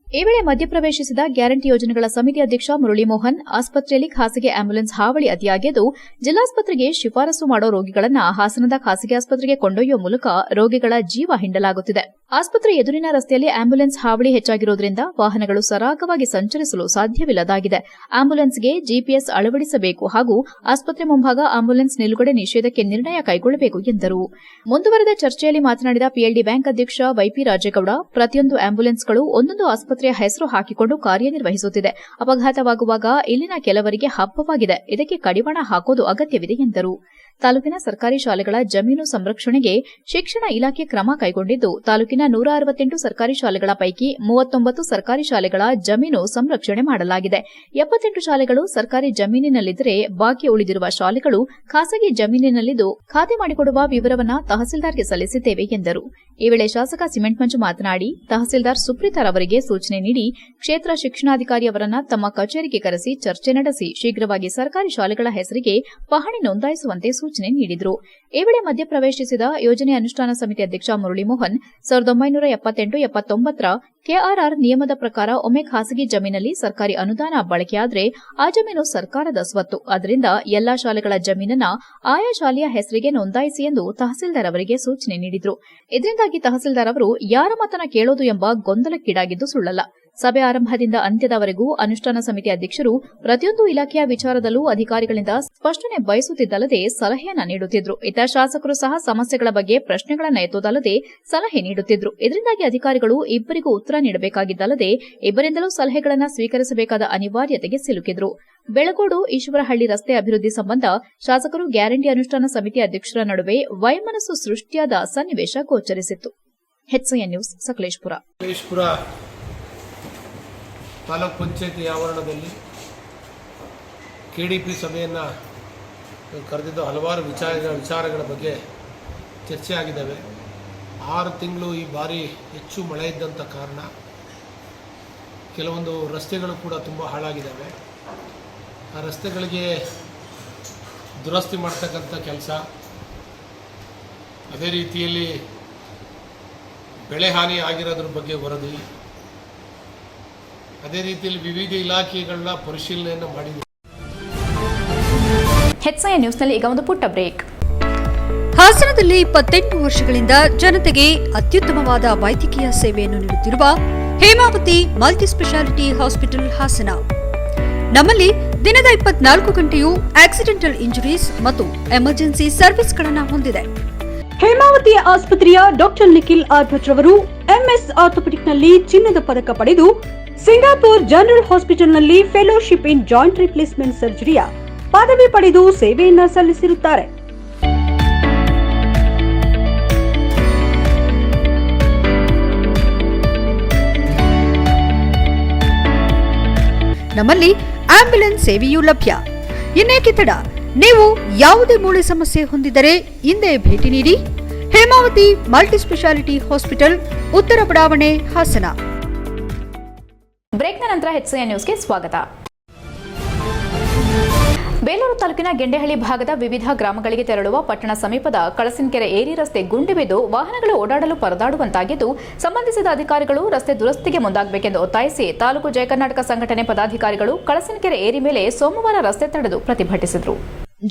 ಈ ವೇಳೆ ಮಧ್ಯಪ್ರವೇಶಿಸಿದ ಗ್ಯಾರಂಟಿ ಯೋಜನೆಗಳ ಸಮಿತಿ ಅಧ್ಯಕ್ಷ ಮುರಳಿ ಮೋಹನ್, ಆಸ್ಪತ್ರೆಯಲ್ಲಿ ಖಾಸಗಿ ಆಂಬ್ಯುಲೆನ್ಸ್ ಹಾವಳಿ ಅತಿಯಾಗಿದ್ದು ಜಿಲ್ಲಾಸ್ಪತ್ರೆಗೆ ಶಿಫಾರಸು ಮಾಡೋ ರೋಗಿಗಳನ್ನು ಹಾಸನದ ಖಾಸಗಿ ಆಸ್ಪತ್ರೆಗೆ ಕೊಂಡೊಯ್ಯುವ ಮೂಲಕ ರೋಗಿಗಳ ಜೀವ ಹಿಂಡಲಾಗುತ್ತಿದೆ. ಆಸ್ಪತ್ರೆ ಎದುರಿನ ರಸ್ತೆಯಲ್ಲಿ ಆಂಬ್ಯುಲೆನ್ಸ್ ಹಾವಳಿ ಹೆಚ್ಚಾಗಿರುವುದರಿಂದ ವಾಹನಗಳು ಸರಾಗವಾಗಿ ಸಂಚರಿಸಲು ಸಾಧ್ಯವಿಲ್ಲದಾಗಿದೆ. ಆಂಬ್ಯುಲೆನ್ಸ್ಗೆ ಜಿಪಿಎಸ್ ಅಳವಡಿಸಬೇಕು ಹಾಗೂ ಆಸ್ಪತ್ರೆ ಮುಂಭಾಗ ಆಂಬ್ಯುಲೆನ್ಸ್ ನಿಲುಗಡೆ ನಿಷೇಧಕ್ಕೆ ನಿರ್ಣಯ ಕೈಗೊಳ್ಳಬೇಕು ಎಂದರು. ಮುಂದುವರೆದ ಚರ್ಚೆಯಲ್ಲಿ ಮಾತನಾಡಿದ ಪಿಎಲ್ಡಿ ಬ್ಯಾಂಕ್ ಅಧ್ಯಕ್ಷ ವೈಪಿ ರಾಜೇಗೌಡ, ಪ್ರತಿಯೊಂದು ಆಂಬ್ಯುಲೆನ್ಸ್ಗಳು ಒಂದೊಂದು ಆಸ್ಪತ್ರೆ ಆಸ್ಪತ್ರೆಯ ಹೆಸರು ಹಾಕಿಕೊಂಡು ಕಾರ್ಯನಿರ್ವಹಿಸುತ್ತಿದೆ. ಅಪಘಾತವಾಗುವಾಗ ಇಲ್ಲಿನ ಕೆಲವರಿಗೆ ಹಬ್ಬವಾಗಿದೆ. ಇದಕ್ಕೆ ಕಡಿವಾಣ ಹಾಕೋದು ಅಗತ್ಯವಿದೆ ಎಂದರು. ತಾಲೂಕಿನ ಸರ್ಕಾರಿ ಶಾಲೆಗಳ ಜಮೀನು ಸಂರಕ್ಷಣೆಗೆ ಶಿಕ್ಷಣ ಇಲಾಖೆ ಕ್ರಮ ಕೈಗೊಂಡಿದ್ದು, ತಾಲೂಕಿನ 168 ಸರ್ಕಾರಿ ಶಾಲೆಗಳ ಪೈಕಿ 39 ಸರ್ಕಾರಿ ಶಾಲೆಗಳ ಜಮೀನು ಸಂರಕ್ಷಣೆ ಮಾಡಲಾಗಿದೆ. 78 ಶಾಲೆಗಳು ಸರ್ಕಾರಿ ಜಮೀನಿನಲ್ಲಿದ್ದರೆ ಬಾಕಿ ಉಳಿದಿರುವ ಶಾಲೆಗಳು ಖಾಸಗಿ ಜಮೀನಿನಲ್ಲಿದ್ದು ಖಾತೆ ಮಾಡಿಕೊಡುವ ವಿವರವನ್ನು ತಹಸೀಲ್ದಾರ್ಗೆ ಸಲ್ಲಿಸಿದ್ದೇವೆ ಎಂದರು. ಈ ವೇಳೆ ಶಾಸಕ ಸಿಮೆಂಟ್ ಮಂಜು ಮಾತನಾಡಿ, ತಹಸೀಲ್ದಾರ್ ಸುಪ್ರೀತಾರ್ ಅವರಿಗೆ ಸೂಚನೆ ನೀಡಿ ಕ್ಷೇತ್ರ ಶಿಕ್ಷಣಾಧಿಕಾರಿ ಅವರನ್ನ ತಮ್ಮ ಕಚೇರಿಗೆ ಕರೆಸಿ ಚರ್ಚೆ ನಡೆಸಿ ಶೀಘ್ರವಾಗಿ ಸರ್ಕಾರಿ ಶಾಲೆಗಳ ಹೆಸರಿಗೆ ಪಹಣಿ ನೋಂದಾಯಿಸುವಂತೆ ಸೂಚನೆ ನೀಡಿದರು. ಈ ವೇಳೆ ಮಧ್ಯಪ್ರವೇಶಿಸಿದ ಯೋಜನೆ ಅನುಷ್ಠಾನ ಸಮಿತಿ ಅಧ್ಯಕ್ಷ ಮುರಳಿ ಮೋಹನ್ 1978-79 ಕೆಆರ್ಆರ್ ನಿಯಮದ ಪ್ರಕಾರ ಒಮ್ಮೆ ಖಾಸಗಿ ಜಮೀನಲ್ಲಿ ಸರ್ಕಾರಿ ಅನುದಾನ ಬಳಕೆಯಾದರೆ ಆ ಜಮೀನು ಸರ್ಕಾರದ ಸ್ವತ್ತು. ಆದ್ದರಿಂದ ಎಲ್ಲಾ ಶಾಲೆಗಳ ಜಮೀನನ್ನ ಆಯಾ ಶಾಲೆಯ ಹೆಸರಿಗೆ ನೋಂದಾಯಿಸಿ ಎಂದು ತಹಸೀಲ್ದಾರ್ ಅವರಿಗೆ ಸೂಚನೆ ನೀಡಿದರು. ಇದರಿಂದಾಗಿ ತಹಸೀಲ್ದಾರ್ ಅವರು ಯಾರ ಮತನ ಕೇಳೋದು ಎಂಬ ಗೊಂದಲಕ್ಕೀಡಾಗಿದ್ದು ಸುಳ್ಳಲ್ಲ. ಸಭೆ ಆರಂಭದಿಂದ ಅಂತ್ಯದವರೆಗೂ ಅನುಷ್ಠಾನ ಸಮಿತಿ ಅಧ್ಯಕ್ಷರು ಪ್ರತಿಯೊಂದು ಇಲಾಖೆಯ ವಿಚಾರದಲ್ಲೂ ಅಧಿಕಾರಿಗಳಿಂದ ಸ್ಪಷ್ಟನೆ ಬಯಸುತ್ತಿದ್ದಲ್ಲದೆ ಸಲಹೆಯನ್ನ ನೀಡುತ್ತಿದ್ರು. ಇತರ ಶಾಸಕರು ಸಹ ಸಮಸ್ಯೆಗಳ ಬಗ್ಗೆ ಪ್ರಶ್ನೆಗಳನ್ನು ಎತ್ತುವುದಲ್ಲದೆ ಸಲಹೆ ನೀಡುತ್ತಿದ್ರು. ಇದರಿಂದಾಗಿ ಅಧಿಕಾರಿಗಳು ಇಬ್ಬರಿಗೂ ಉತ್ತರ ನೀಡಬೇಕಾಗಿದ್ದಲ್ಲದೆ ಇಬ್ಬರಿಂದಲೂ ಸಲಹೆಗಳನ್ನು ಸ್ವೀಕರಿಸಬೇಕಾದ ಅನಿವಾರ್ಯತೆಗೆ ಸಿಲುಕಿದ್ರು. ಬೆಳಗೋಡು ಈಶ್ವರಹಳ್ಳಿ ರಸ್ತೆ ಅಭಿವೃದ್ಧಿ ಸಂಬಂಧ ಶಾಸಕರು ಗ್ಯಾರಂಟಿ ಅನುಷ್ಠಾನ ಸಮಿತಿ ಅಧ್ಯಕ್ಷರ ನಡುವೆ ವೈಮನಸ್ಸು ಸೃಷ್ಟಿಯಾದ ಸನ್ನಿವೇಶ ಗೋಚರಿಸಿತ್ತು. HCN news, Sakleshpur. ತಾಲೂಕ್ ಪಂಚಾಯತಿ ಆವರಣದಲ್ಲಿ KDP ಸಭೆಯನ್ನು ಕರೆದಿದ್ದು ಹಲವಾರು ವಿಚಾರಗಳ ಬಗ್ಗೆ ಚರ್ಚೆ ಆಗಿದ್ದಾವೆ. 6 ತಿಂಗಳು ಈ ಬಾರಿ ಹೆಚ್ಚು ಮಳೆ ಇದ್ದಂಥ ಕಾರಣ ಕೆಲವೊಂದು ರಸ್ತೆಗಳು ಕೂಡ ತುಂಬ ಹಾಳಾಗಿದ್ದಾವೆ. ಆ ರಸ್ತೆಗಳಿಗೆ ದುರಸ್ತಿ ಮಾಡ್ತಕ್ಕಂಥ ಕೆಲಸ, ಅದೇ ರೀತಿಯಲ್ಲಿ ಬೆಳೆ ಹಾನಿ ಆಗಿರೋದ್ರ ಬಗ್ಗೆ ವರದಿ, ಅದೇ ರೀತಿಯಲ್ಲಿ ವಿವಿಧ ಇಲಾಖೆಗಳ ಪರಿಶೀಲನೆಯನ್ನು ಮಾಡಿದೆ. HCN ನ್ಯೂಸ್ನಲ್ಲಿ ಈಗ ಒಂದು ಪುಟ್ಟ ಬ್ರೇಕ್. ಹಾಸನದಲ್ಲಿ 28 ವರ್ಷಗಳಿಂದ ಜನತೆಗೆ ಅತ್ಯುತ್ತಮವಾದ ವೈದ್ಯಕೀಯ ಸೇವೆಯನ್ನು ನೀಡುತ್ತಿರುವ ಹೇಮಾವತಿ ಮಲ್ಟಿಸ್ಪೆಷಾಲಿಟಿ ಹಾಸ್ಪಿಟಲ್ ಹಾಸನ. ನಮ್ಮಲ್ಲಿ ದಿನದ 24 ಗಂಟೆಯೂ ಆಕ್ಸಿಡೆಂಟಲ್ ಇಂಜುರೀಸ್ ಮತ್ತು ಎಮರ್ಜೆನ್ಸಿ ಸರ್ವಿಸ್ಗಳನ್ನು ಹೊಂದಿದೆ. ಹೇಮಾವತಿ ಆಸ್ಪತ್ರೆಯ ಡಾಕ್ಟರ್ ನಿಖಿಲ್ ಆರ್ ಭಟ್ ರವರು MS ಆರ್ಥೋಪೆಡಿಕ್ನಲ್ಲಿ ಚಿನ್ನದ ಪದಕ ಪಡೆದು ಸಿಂಗಾಪುರ್ ಜನರಲ್ ಹಾಸ್ಪಿಟಲ್ನಲ್ಲಿ ಫೆಲೋಶಿಪ್ ಇನ್ ಜಾಯಿಂಟ್ ರಿಪ್ಲೇಸ್ಮೆಂಟ್ ಸರ್ಜರಿಯ ಪದವಿ ಪಡೆದು ಸೇವೆಯನ್ನ ಸಲ್ಲಿಸಿರುತ್ತಾರೆ. ನಮ್ಮಲ್ಲಿ ಆಂಬ್ಯುಲೆನ್ಸ್ ಸೇವೆಯೂ ಲಭ್ಯ. ಇನ್ನೇಕೆ ತಡ? ನೀವು ಯಾವುದೇ ಮೂಳೆ ಸಮಸ್ಯೆ ಹೊಂದಿದ್ದರೆ ಹಿಂದೆ ಭೇಟಿ ನೀಡಿ. ಹೇಮಾವತಿ ಮಲ್ಟಿಸ್ಪೆಷಾಲಿಟಿ ಹಾಸ್ಪಿಟಲ್, ಉತ್ತರ ಬಡಾವಣೆ, ಹಾಸನ. ಬ್ರೇಕ್ನ ನಂತರ HCN ನ್ಯೂಸ್ಗೆ ಸ್ವಾಗತ. ಬೇಲೂರು ತಾಲೂಕಿನ ಗೆಂಡೆಹಳ್ಳಿ ಭಾಗದ ವಿವಿಧ ಗ್ರಾಮಗಳಿಗೆ ತೆರಳುವ ಪಟ್ಟಣ ಸಮೀಪದ ಕಳಸಿನಕೆರೆ ಏರಿ ರಸ್ತೆ ಗುಂಡಿ ಬಿದ್ದು ವಾಹನಗಳು ಓಡಾಡಲು ಪರದಾಡುವಂತಾಗಿದ್ದು, ಸಂಬಂಧಿಸಿದ ಅಧಿಕಾರಿಗಳು ರಸ್ತೆ ದುರಸ್ತಿಗೆ ಮುಂದಾಗಬೇಕೆಂದು ಒತ್ತಾಯಿಸಿ ತಾಲೂಕು ಜಯ ಕರ್ನಾಟಕ ಸಂಘಟನೆ ಪದಾಧಿಕಾರಿಗಳು ಕಳಸಿನಕೆರೆ ಏರಿ ಮೇಲೆ ಸೋಮವಾರ ರಸ್ತೆ ತಡೆದು ಪ್ರತಿಭಟಿಸಿದರು.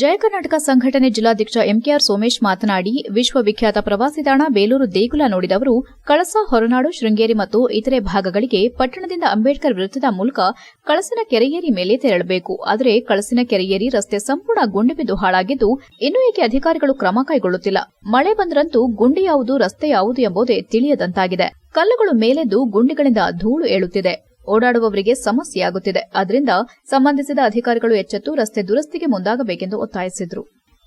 ಜಯ ಕರ್ನಾಟಕ ಸಂಘಟನೆ ಜಿಲ್ಲಾಧ್ಯಕ್ಷ MKR ಸೋಮೇಶ್ ಮಾತನಾಡಿ, ವಿಶ್ವವಿಖ್ಯಾತ ಪ್ರವಾಸಿ ತಾಣ ಬೇಲೂರು ದೇಗುಲ ನೋಡಿದವರು ಕಳಸ, ಹೊರನಾಡು, ಶೃಂಗೇರಿ ಮತ್ತು ಇತರೆ ಭಾಗಗಳಿಗೆ ಪಟ್ಟಣದಿಂದ ಅಂಬೇಡ್ಕರ್ ವೃತ್ತದ ಮೂಲಕ ಕಳಸಿನ ಕೆರೆಯೇರಿ ಮೇಲೆ ತೆರಳಬೇಕು. ಆದರೆ ಕಳಸಿನ ಕೆರೆಯೇರಿ ರಸ್ತೆ ಸಂಪೂರ್ಣ ಗುಂಡಿ ಬಿದ್ದು ಹಾಳಾಗಿದ್ದು, ಇನ್ನೂ ಏಕೆ ಅಧಿಕಾರಿಗಳು ಕ್ರಮ ಕೈಗೊಳ್ಳುತ್ತಿಲ್ಲ? ಮಳೆ ಬಂದ್ರಂತೂ ಗುಂಡಿ ಯಾವುದು, ರಸ್ತೆ ಯಾವುದು ಎಂಬುದೇ ತಿಳಿಯದಂತಾಗಿದೆ. ಕಲ್ಲುಗಳು ಮೇಲೆದ್ದು ಗುಂಡಿಗಳಿಂದ ಧೂಳು ಏಳುತ್ತಿದೆ. ಓಡಾಡುವವರಿಗೆ ಸಮಸ್ಯೆಯಾಗುತ್ತಿದೆ. ಆದ್ದರಿಂದ ಸಂಬಂಧಿಸಿದ ಅಧಿಕಾರಿಗಳು ಎಚ್ಚೆತ್ತು ರಸ್ತೆ ದುರಸ್ತಿಗೆ ಮುಂದಾಗಬೇಕೆಂದು ಒತ್ತಾಯಿಸಿದರು.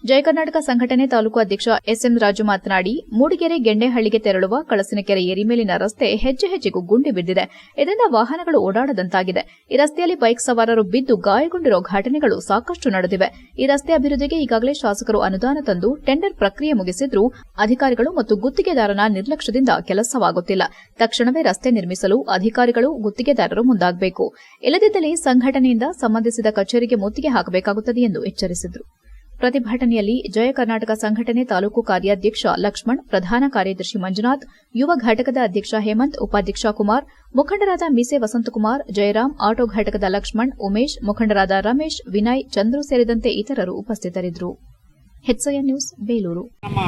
ಜಯ ಕರ್ನಾಟಕ ಸಂಘಟನೆ ತಾಲೂಕು ಅಧ್ಯಕ್ಷ SM ರಾಜು ಮಾತನಾಡಿ, ಮೂಡಿಗೆರೆ ಗೆಂಡೆಹಳ್ಳಿಗೆ ತೆರಳುವ ಕಳಸಿನಕೆರೆ ಏರಿ ಮೇಲಿನ ರಸ್ತೆ ಹೆಜ್ಜೆ ಹೆಜ್ಜೆಗೂ ಗುಂಡಿ ಬಿದ್ದಿದೆ. ಇದರಿಂದ ವಾಹನಗಳು ಓಡಾಡದಂತಾಗಿದೆ. ಈ ರಸ್ತೆಯಲ್ಲಿ ಬೈಕ್ ಸವಾರರು ಬಿದ್ದು ಗಾಯಗೊಂಡಿರೋ ಘಟನೆಗಳು ಸಾಕಷ್ಟು ನಡೆದಿವೆ. ಈ ರಸ್ತೆ ಅಭಿವೃದ್ಧಿಗೆ ಈಗಾಗಲೇ ಶಾಸಕರು ಅನುದಾನ ತಂದು ಟೆಂಡರ್ ಪ್ರಕ್ರಿಯೆ ಮುಗಿಸಿದ್ರೂ ಅಧಿಕಾರಿಗಳು ಮತ್ತು ಗುತ್ತಿಗೆದಾರನ ನಿರ್ಲಕ್ಷ್ಯದಿಂದ ಕೆಲಸವಾಗುತ್ತಿಲ್ಲ. ತಕ್ಷಣವೇ ರಸ್ತೆ ನಿರ್ಮಿಸಲು ಅಧಿಕಾರಿಗಳು, ಗುತ್ತಿಗೆದಾರರು ಮುಂದಾಗಬೇಕು. ಇಲ್ಲದಿದ್ದಲ್ಲಿ ಸಂಘಟನೆಯಿಂದ ಸಂಬಂಧಿಸಿದ ಕಚೇರಿಗೆ ಮುತ್ತಿಗೆ ಹಾಕಬೇಕಾಗುತ್ತದೆ ಎಂದು ಎಚ್ಚರಿಸಿದರು. ಪ್ರತಿಭಟನೆಯಲ್ಲಿ ಜಯ ಕರ್ನಾಟಕ ಸಂಘಟನೆ ತಾಲೂಕು ಕಾರ್ಯಾಧ್ಯಕ್ಷ ಲಕ್ಷ್ಮಣ್, ಪ್ರಧಾನ ಕಾರ್ಯದರ್ಶಿ ಮಂಜುನಾಥ್, ಯುವ ಘಟಕದ ಅಧ್ಯಕ್ಷ ಹೇಮಂತ್, ಉಪಾಧ್ಯಕ್ಷ ಕುಮಾರ್, ಮುಖಂಡರಾದ ಮೀಸೆ ವಸಂತಕುಮಾರ್, ಜಯರಾಮ್, ಆಟೋ ಘಟಕದ ಲಕ್ಷ್ಮಣ್, ಉಮೇಶ್, ಮುಖಂಡರಾದ ರಮೇಶ್, ವಿನಯ್, ಚಂದ್ರು ಸೇರಿದಂತೆ ಇತರರು ಉಪಸ್ಥಿತರಿದ್ದರು. HCN news, Belur. ನಮ್ಮ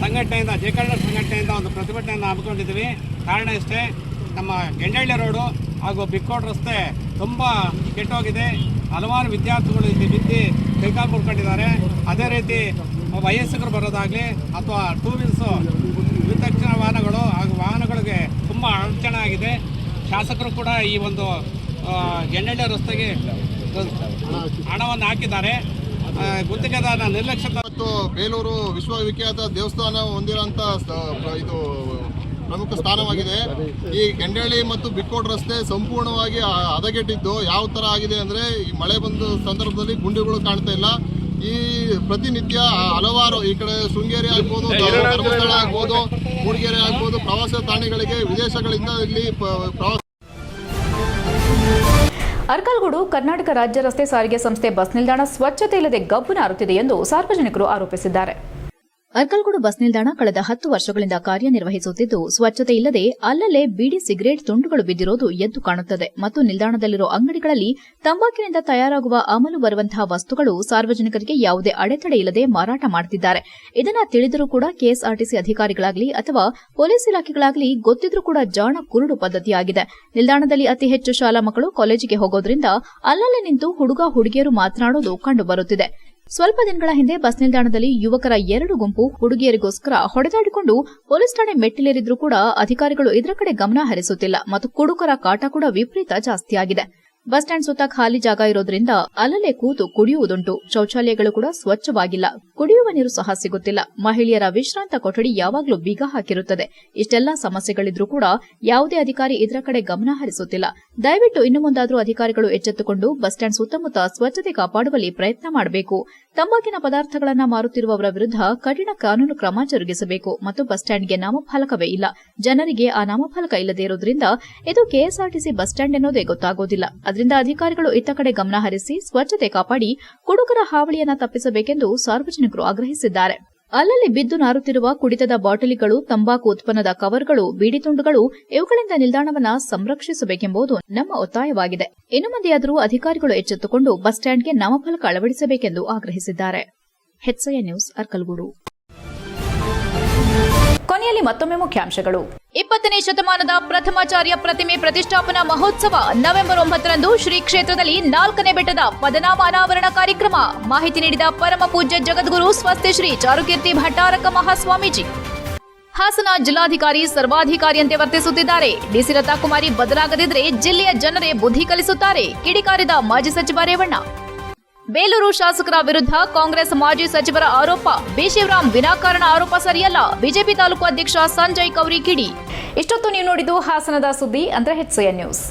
ಸಂಘಟನೆಯಿಂದ, ಜಯ ಕರ್ನಾಟಕ ಸಂಘಟನೆಯಿಂದ ಒಂದು ಪ್ರತಿಭಟನೆಯನ್ನು ಹಮ್ಮಿಕೊಂಡಿದ್ದೀವಿ. ಕಾರಣ ಇಷ್ಟೇ, ನಮ್ಮ ಗೆಂಡಹಳ್ಳಿ ರೋಡು ಹಾಗೂ ಬಿಕ್ಕೋಡ್ ರಸ್ತೆ ತುಂಬ ಕೆಟ್ಟೋಗಿದೆ. ಹಲವಾರು ವಿದ್ಯಾರ್ಥಿಗಳು ಇಲ್ಲಿ ಬಿದ್ದು ಕೈಕಾಲು ಮುರ್ಕೊಂಡಿದ್ದಾರೆ. ಅದೇ ರೀತಿ ವಯಸ್ಕರು ಬರೋದಾಗಲಿ ಅಥವಾ 2 ವೀಲ್ಸು ದ್ವಿಚಕ್ರ ವಾಹನಗಳು ಹಾಗೂ ವಾಹನಗಳಿಗೆ ತುಂಬ ಅಡಚಣೆ ಆಗಿದೆ. ಶಾಸಕರು ಕೂಡ ಈ ಒಂದು ಗೆಂಡಳ್ಳಿ ರಸ್ತೆಗೆ ಹಣವನ್ನು ಹಾಕಿದ್ದಾರೆ. ಗುತ್ತಿಗೆದಾರ ನಿರ್ಲಕ್ಷ್ಯ ಮತ್ತು ಬೇಲೂರು ವಿಶ್ವವಿಖ್ಯಾತ ದೇವಸ್ಥಾನ ಹೊಂದಿರೋಂಥ ಇದು ಪ್ರಮುಖ ಸ್ಥಾನವಾಗಿದೆ. ಈ ಗೆಂಡಳ್ಳಿ ಮತ್ತು ಬಿಕ್ಕೋಡ್ ರಸ್ತೆ ಸಂಪೂರ್ಣವಾಗಿ ಹದಗೆಟ್ಟಿದ್ದು ಯಾವ ಥರ ಆಗಿದೆ ಅಂದರೆ, ಈ ಮಳೆ ಬಂದ ಸಂದರ್ಭದಲ್ಲಿ ಗುಂಡಿಗಳು ಕಾಣ್ತಾ ಇಲ್ಲ. ಈ ಪ್ರತಿನಿತ್ಯ ಹಲವಾರು ಈ ಕಡೆ ಶೃಂಗೇರಿ ಆಗ್ಬೋದು, ಧರ್ಮಸ್ಥಳ ಆಗ್ಬೋದು, ಮೂಡಿಗೆರೆ ಆಗ್ಬೋದು, ಪ್ರವಾಸ ತಾಣಗಳಿಗೆ ವಿದೇಶಗಳಿಂದ ಇಲ್ಲಿ ಪ್ರವಾಸ. ಅರ್ಕಲ್ಗೂಡು ಕರ್ನಾಟಕ ರಾಜ್ಯ ರಸ್ತೆ ಸಾರಿಗೆ ಸಂಸ್ಥೆ ಬಸ್ ನಿಲ್ದಾಣ ಸ್ವಚ್ಛತೆ ಇಲ್ಲದೆ ಗಬ್ಬು ನಾರುತ್ತಿದೆ ಎಂದು ಸಾರ್ವಜನಿಕರು ಆರೋಪಿಸಿದ್ದಾರೆ. ಅರ್ಕಲ್ಗೂಡು ಬಸ್ ನಿಲ್ದಾಣ ಕಳೆದ 10 ವರ್ಷಗಳಿಂದ ಕಾರ್ಯನಿರ್ವಹಿಸುತ್ತಿದ್ದು, ಸ್ವಚ್ಛತೆ ಇಲ್ಲದೆ ಅಲ್ಲಲ್ಲೇ ಬೀಡಿ ಸಿಗರೇಟ್ ತುಂಡುಗಳು ಬಿದ್ದಿರೋದು ಎದ್ದು ಕಾಣುತ್ತದೆ ಮತ್ತು ನಿಲ್ದಾಣದಲ್ಲಿರುವ ಅಂಗಡಿಗಳಲ್ಲಿ ತಂಬಾಕಿನಿಂದ ತಯಾರಾಗುವ ಅಮಲು ಬರುವಂತಹ ವಸ್ತುಗಳು ಸಾರ್ವಜನಿಕರಿಗೆ ಯಾವುದೇ ಅಡೆತಡೆ ಇಲ್ಲದೆ ಮಾರಾಟ ಮಾಡುತ್ತಿದ್ದಾರೆ. ಇದನ್ನ ತಿಳಿದರೂ ಕೂಡ ಕೆಎಸ್ಆರ್ಟಿಸಿ ಅಧಿಕಾರಿಗಳಾಗಲಿ ಅಥವಾ ಪೊಲೀಸ್ ಇಲಾಖೆಗಳಾಗಲಿ ಗೊತ್ತಿದ್ರೂ ಕೂಡ ಜಾಣ ಕುರುಡು ಪದ್ಧತಿಯಾಗಿದೆ. ನಿಲ್ದಾಣದಲ್ಲಿ ಅತಿ ಹೆಚ್ಚು ಶಾಲಾ ಮಕ್ಕಳು ಕಾಲೇಜಿಗೆ ಹೋಗೋದ್ರಿಂದ ಅಲ್ಲಲ್ಲೇ ನಿಂತು ಹುಡುಗ ಹುಡುಗಿಯರು ಮಾತನಾಡೋದು ಕಂಡುಬರುತ್ತಿದೆ. ಸ್ವಲ್ಪ ದಿನಗಳ ಹಿಂದೆ ಬಸ್ ನಿಲ್ದಾಣದಲ್ಲಿ ಯುವಕರ 2 ಗುಂಪು ಹುಡುಗಿಯರಿಗೋಸ್ಕರ ಹೊಡೆದಾಡಿಕೊಂಡು ಪೊಲೀಸ್ ಠಾಣೆ ಮೆಟ್ಟಿಲೇರಿದ್ರೂ ಕೂಡ ಅಧಿಕಾರಿಗಳು ಇದರ ಕಡೆ ಗಮನ ಹರಿಸುತ್ತಿಲ್ಲ ಮತ್ತು ಕುಡುಕರ ಕಾಟ ಕೂಡ ವಿಪರೀತ ಜಾಸ್ತಿಯಾಗಿದೆ. ಬಸ್ ಸ್ಟ್ಯಾಂಡ್ ಸುತ್ತ ಖಾಲಿ ಜಾಗ ಇರೋದ್ರಿಂದ ಅಲ್ಲಲ್ಲೇ ಕೂತು ಕುಡಿಯುವುದುಂಟು. ಶೌಚಾಲಯಗಳು ಕೂಡ ಸ್ವಚ್ಛವಾಗಿಲ್ಲ, ಕುಡಿಯುವ ನೀರು ಸಹ ಸಿಗುತ್ತಿಲ್ಲ. ಮಹಿಳೆಯರ ವಿಶ್ರಾಂತ ಕೊಠಡಿ ಯಾವಾಗಲೂ ಬೀಗ ಹಾಕಿರುತ್ತದೆ. ಇಷ್ಟೆಲ್ಲಾ ಸಮಸ್ಯೆಗಳಿದ್ರೂ ಕೂಡ ಯಾವುದೇ ಅಧಿಕಾರಿ ಇದರ ಕಡೆ ಗಮನ ಹರಿಸುತ್ತಿಲ್ಲ. ದಯವಿಟ್ಟು ಇನ್ನು ಮುಂದಾದರೂ ಅಧಿಕಾರಿಗಳು ಎಚ್ಚೆತ್ತುಕೊಂಡು ಬಸ್ ಸ್ಟ್ಯಾಂಡ್ ಸುತ್ತಮುತ್ತ ಸ್ವಚ್ಛತೆ ಕಾಪಾಡುವಲ್ಲಿ ಪ್ರಯತ್ನ ಮಾಡಬೇಕು. ತಂಬಾಕಿನ ಪದಾರ್ಥಗಳನ್ನು ಮಾರುತ್ತಿರುವವರ ವಿರುದ್ಧ ಕಠಿಣ ಕಾನೂನು ಕ್ರಮ ಜರುಗಿಸಬೇಕು ಮತ್ತು ಬಸ್ ಸ್ಟ್ಯಾಂಡ್ಗೆ ನಾಮಫಲಕವೇ ಇಲ್ಲ. ಜನರಿಗೆ ಆ ನಾಮಫಲಕ ಇಲ್ಲದೆ ಇರುವುದರಿಂದ ಇದು ಕೆಎಸ್ಆರ್ಟಿಸಿ ಬಸ್ ಸ್ಟ್ಯಾಂಡ್ ಎನ್ನುವುದೇ ಗೊತ್ತಾಗೋದಿಲ್ಲ. ಅದರಿಂದ ಅಧಿಕಾರಿಗಳು ಇತ್ತ ಕಡೆ ಗಮನ ಹರಿಸಿ ಸ್ವಚ್ಛತೆ ಕಾಪಾಡಿ ಕುಡುಕರ ಹಾವಳಿಯನ್ನ ತಪ್ಪಿಸಬೇಕೆಂದು ಸಾರ್ವಜನಿಕರು ಆಗ್ರಹಿಸಿದ್ದಾರೆ. ಅಲ್ಲಲ್ಲಿ ಬಿದ್ದು ನಾರುತ್ತಿರುವ ಕುಡಿತದ ಬಾಟಲಿಗಳು, ತಂಬಾಕು ಉತ್ಪನ್ನದ ಕವರ್ಗಳು, ಬೀಡಿ ತುಂಡುಗಳು ಇವುಗಳಿಂದ ನಿಲ್ದಾಣವನ್ನ ಸಂರಕ್ಷಿಸಬೇಕೆಂಬುದು ನಮ್ಮ ಒತ್ತಾಯವಾಗಿದೆ. ಇನ್ನು ಮುಂದೆಯಾದರೂ ಅಧಿಕಾರಿಗಳು ಎಚ್ಚೆತ್ತುಕೊಂಡು ಬಸ್ ಸ್ಟ್ಯಾಂಡ್ಗೆ ನಾಮಫಲಕ ಅಳವಡಿಸಬೇಕೆಂದು ಆಗ್ರಹಿಸಿದ್ದಾರೆ. HCI news, Arkalgud. ಕೊನೆಯಲ್ಲಿ ಮತ್ತೊಮ್ಮೆ ಮುಖ್ಯಾಂಶಗಳು. 20ನೇ ಶತಮಾನದ ಪ್ರಥಮಾಚಾರ್ಯ ಪ್ರತಿಮೆ ಪ್ರತಿಷ್ಠಾಪನಾ ಮಹೋತ್ಸವ ನವೆಂಬರ್ 9ರಂದು ಶ್ರೀ ಕ್ಷೇತ್ರದಲ್ಲಿ 4ನೇ ಬೆಟ್ಟದ ಪದನಾಮ ಅನಾವರಣ ಕಾರ್ಯಕ್ರಮ. ಮಾಹಿತಿ ನೀಡಿದ ಪರಮ ಪೂಜ್ಯ ಜಗದ್ಗುರು ಸ್ವಸ್ತಿ ಶ್ರೀ ಚಾರುಕೀರ್ತಿ ಭಟ್ಟಾರಕ ಮಹಾಸ್ವಾಮೀಜಿ. ಹಾಸನ ಜಿಲ್ಲಾಧಿಕಾರಿ ಸರ್ವಾಧಿಕಾರಿಯಂತೆ ವರ್ತಿಸುತ್ತಿದ್ದಾರೆ. ಡಿಸಿ ಲತಾಕುಮಾರಿ ಬದಲಾಗದಿದ್ರೆ ಜಿಲ್ಲೆಯ ಜನರೇ ಬುದ್ಧಿ ಕಲಿಸುತ್ತಾರೆ, ಕಿಡಿಕಾರಿದ ಮಾಜಿ ಸಚಿವ ರೇವಣ್ಣ. ಬೇಲೂರು ಶಾಸಕರ ವಿರುದ್ಧ ಕಾಂಗ್ರೆಸ್ ಮಾಜಿ ಸಚಿವರ ಆರೋಪ. ಬಿ ಶಿವರಾಮ್ ವಿನಾಕಾರಣ ಆರೋಪ ಸರಿಯಲ್ಲ. ಬಿಜೆಪಿ ತಾಲೂಕು ಅಧ್ಯಕ್ಷ ಸಂಜಯ್ ಕೌರಿ ಕಿಡಿ. ಇಷ್ಟೊತ್ತು ನೀವು ನೋಡಿದ್ದು ಹಾಸನದ ಸುದ್ದಿ ಅಂದ್ರೆ HCI ನ್ಯೂಸ್.